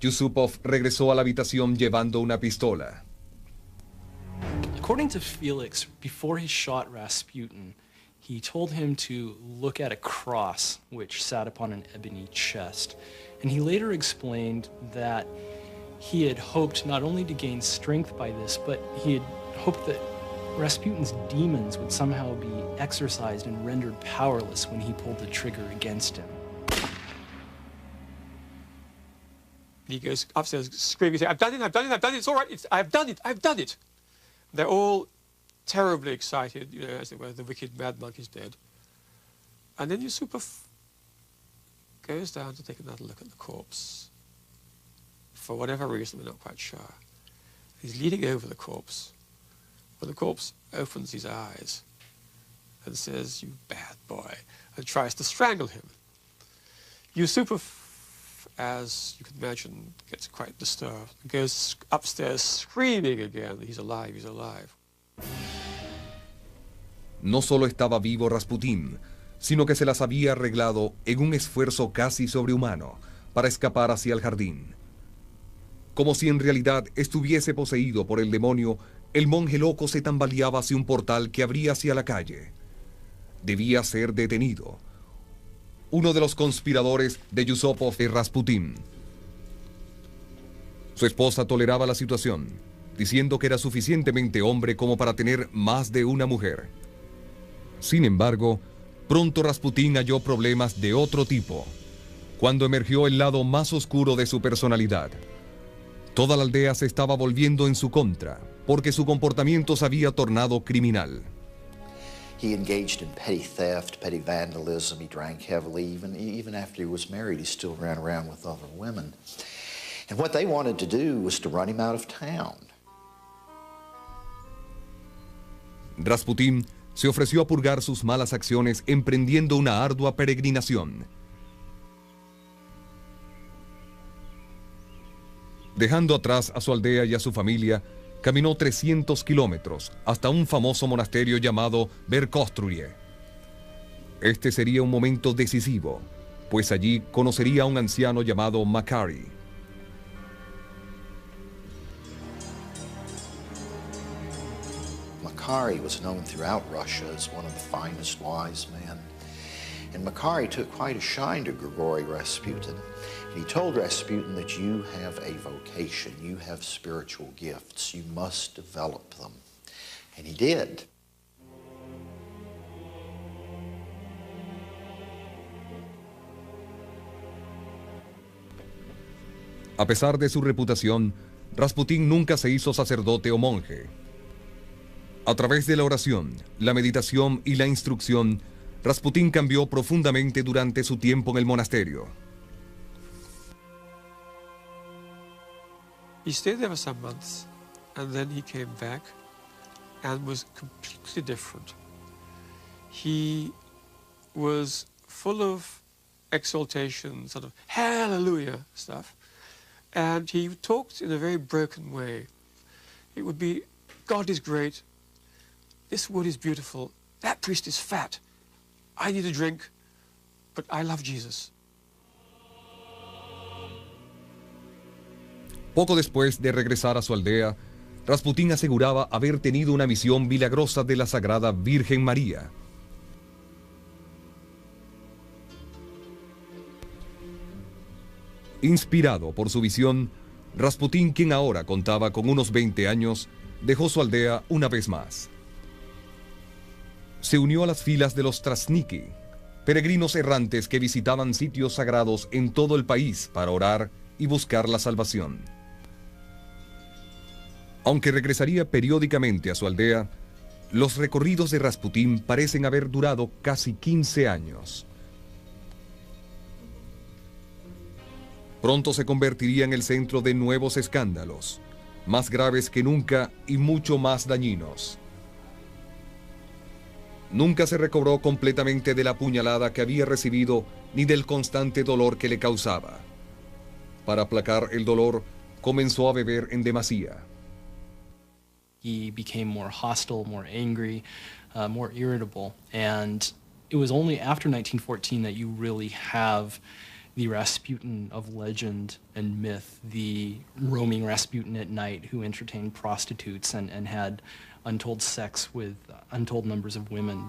Yusupov regresó a la habitación llevando una pistola. According to Felix, before he shot Rasputin, he told him to look at a cross which sat upon an ebony chest. And he later explained that he had hoped not only to gain strength by this, but he had hoped that Rasputin's demons would somehow be exorcised and rendered powerless when he pulled the trigger against him. He goes upstairs screaming, saying, I've done it, I've done it, I've done it, it's all right, I've done it, I've done it. They're all terribly excited, you know, as they were, the wicked mad monk is dead. And then Yusupov goes down to take another look at the corpse. For whatever reason, we're not quite sure. He's leaning over the corpse. But the corpse opens his eyes and says, you bad boy, and tries to strangle him. Yusupov, as you can imagine, gets quite disturbed and goes upstairs screaming again, he's alive, he's alive. No solo estaba vivo Rasputín, sino que se las había arreglado en un esfuerzo casi sobrehumano para escapar hacia el jardín. Como si en realidad estuviese poseído por el demonio, el monje loco se tambaleaba hacia un portal que abría hacia la calle. Debía ser detenido. Uno de los conspiradores de Yusupov y Rasputín. Su esposa toleraba la situación, diciendo que era suficientemente hombre como para tener más de una mujer. Sin embargo, pronto Rasputín halló problemas de otro tipo, cuando emergió el lado más oscuro de su personalidad. Toda la aldea se estaba volviendo en su contra, porque su comportamiento se había tornado criminal. He engaged in petty theft, petty vandalism. He drank heavily. Even after he was married, he still ran around with other women. And what they wanted to do was to run him out of town. Rasputín se ofreció a purgar sus malas acciones emprendiendo una ardua peregrinación. Dejando atrás a su aldea y a su familia, caminó 300 kilómetros hasta un famoso monasterio llamado Verkhovtye. Este sería un momento decisivo, pues allí conocería a un anciano llamado Makary. Makary was known throughout Russia as one of the finest wise men. And Makary took quite a shine to Grigory Rasputin. And he told Rasputin that you have a vocation, you have spiritual gifts, you must develop them. And he did. A pesar de su reputación, Rasputín nunca se hizo sacerdote o monje. A través de la oración, la meditación y la instrucción, Rasputín cambió profundamente durante su tiempo en el monasterio. He stayed there for some months, and then he came back and was completely different. He was full of exaltation, sort of hallelujah stuff, and he talked in a very broken way. It would be, God is great, this wood is beautiful, that priest is fat, I need a drink, but I love Jesus. Poco después de regresar a su aldea, Rasputín aseguraba haber tenido una visión milagrosa de la Sagrada Virgen María. Inspirado por su visión, Rasputín, quien ahora contaba con unos 20 años, dejó su aldea una vez más. Se unió a las filas de los Trasniki, peregrinos errantes que visitaban sitios sagrados en todo el país para orar y buscar la salvación. Aunque regresaría periódicamente a su aldea, los recorridos de Rasputín parecen haber durado casi 15 años. Pronto se convertiría en el centro de nuevos escándalos, más graves que nunca y mucho más dañinos. Nunca se recobró completamente de la puñalada que había recibido ni del constante dolor que le causaba. Para aplacar el dolor, comenzó a beber en demasía. He became more hostile, more angry, more irritable. And it was only after 1914 that you really have the Rasputin of legend and myth, the roaming Rasputin at night who entertained prostitutes and had untold sex with untold numbers of women.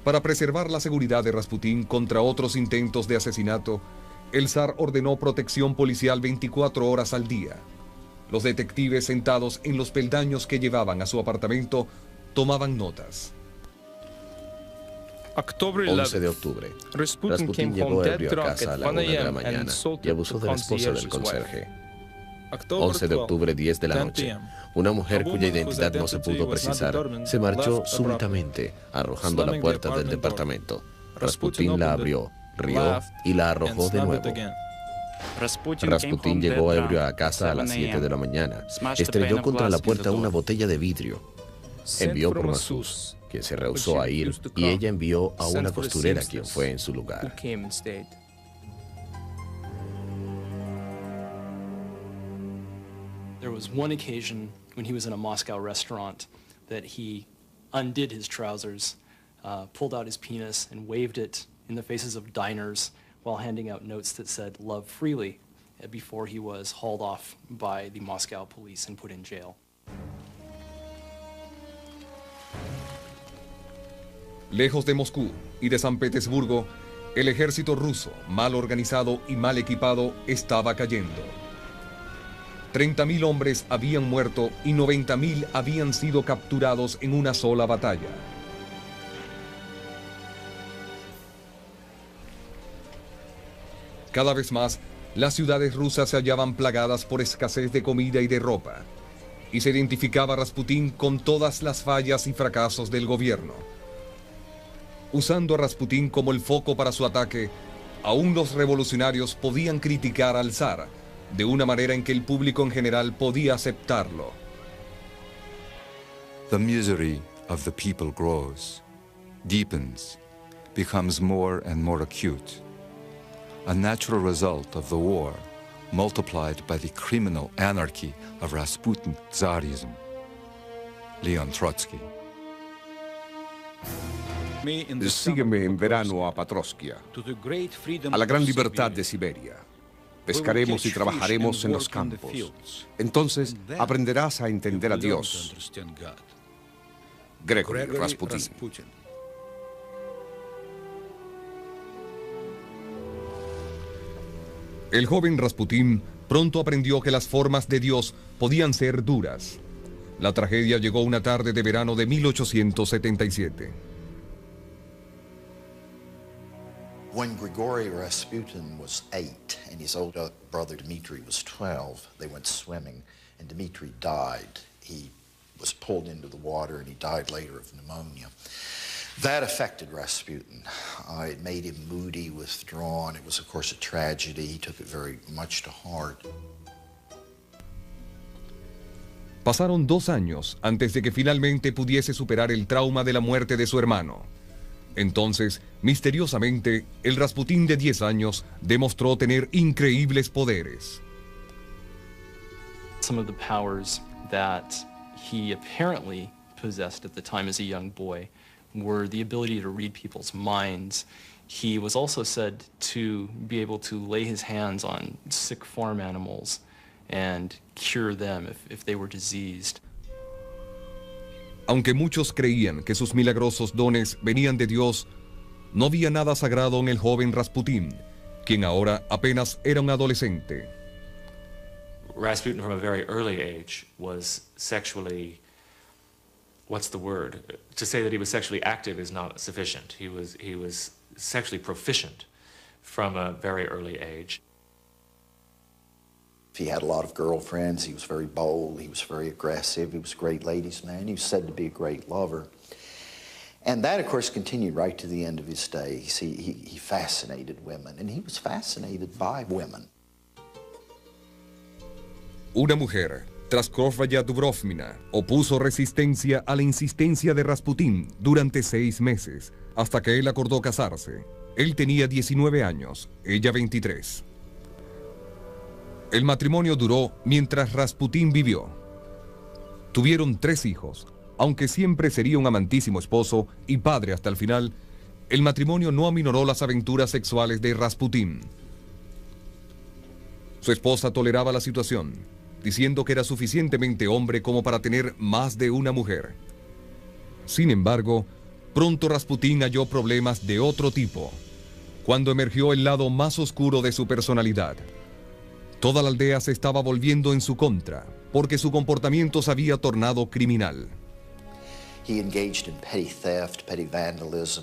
Para preservar la seguridad de Rasputín contra otros intentos de asesinato, El zar ordenó protección policial 24 horas al día. Los detectives sentados en los peldaños que llevaban a su apartamento tomaban notas. 11 de octubre. Rasputin llegó ebrio a casa a la 1 de la mañana y abusó de la esposa del conserje. 11 de octubre, 10 de la noche. Una mujer cuya identidad no se pudo precisar se marchó súbitamente, arrojando a la puerta del departamento. Rasputin la abrió, rió y la arrojó de nuevo. Rasputin llegó ebrio a casa a las 7 de la mañana. Estrelló contra la puerta una botella de vidrio. Envió por Masús, quien se rehusó a ir, y ella envió a una costurera, quien fue en su lugar. There was one occasion when he was in a Moscow restaurant that he undid his trousers, pulled out his penis, and waved it in the faces of diners while handing out notes that said "Love freely" before he was hauled off by the Moscow police and put in jail. Lejos de Moscú y de San Petersburgo, el ejército ruso, mal organizado y mal equipado, estaba cayendo. 30.000 hombres habían muerto y 90.000 habían sido capturados en una sola batalla. Cada vez más, las ciudades rusas se hallaban plagadas por escasez de comida y de ropa, y se identificaba a Rasputín con todas las fallas y fracasos del gobierno. Usando a Rasputín como el foco para su ataque, aún los revolucionarios podían criticar al zar, de una manera en que el público en general podía aceptarlo. The misery of the people grows, deepens, becomes more and more acute. A natural result of the war, multiplied by the criminal anarchy of Rasputin Tsarism. Leon Trotsky. Sígueme en verano a Patroskia, a la gran libertad de Siberia. Pescaremos y trabajaremos en los campos. Entonces aprenderás a entender a Dios. Gregory Rasputin. El joven Rasputín pronto aprendió que las formas de Dios podían ser duras. La tragedia llegó una tarde de verano de 1877. When Grigory Rasputin was 8 and his older brother Dmitri was 12, they went swimming and Dmitri died. He was pulled into the water and he died later of pneumonia. That affected Rasputin. It made him moody, withdrawn. It was, of course, a tragedy. He took it very much to heart. Pasaron 2 años antes de que finalmente pudiese superar el trauma de la muerte de su hermano. Entonces, misteriosamente, el Rasputín de 10 años demostró tener increíbles poderes. Some of the powers that he apparently possessed at the time as a young boy were the ability to read people's minds. He was also said to be able to lay his hands on sick farm animals and cure them if they were diseased. Aunque muchos creían que sus milagrosos dones venían de Dios, no había nada sagrado en el joven Rasputín, quien ahora apenas era un adolescente. Rasputin from a very early age was sexually, what's the word? To say that he was sexually active is not sufficient. He was sexually proficient from a very early age. He had a lot of girlfriends. He was very bold. He was very aggressive. He was a great ladies' man. He was said to be a great lover. And that, of course, continued right to the end of his days. He fascinated women, and he was fascinated by women. Una mujer, Praskovya Dubrovina, opuso resistencia a la insistencia de Rasputín durante 6 meses, hasta que él acordó casarse. Él tenía 19 años, ella 23. El matrimonio duró mientras Rasputín vivió. Tuvieron 3 hijos. Aunque siempre sería un amantísimo esposo y padre hasta el final, el matrimonio no aminoró las aventuras sexuales de Rasputín. Su esposa toleraba la situación, diciendo que era suficientemente hombre como para tener más de una mujer. Sin embargo, pronto Rasputín halló problemas de otro tipo. cuando emergió el lado más oscuro de su personalidad. Toda la aldea se estaba volviendo en su contra, porque su comportamiento se había tornado criminal. He engaged in petty theft, petty vandalism.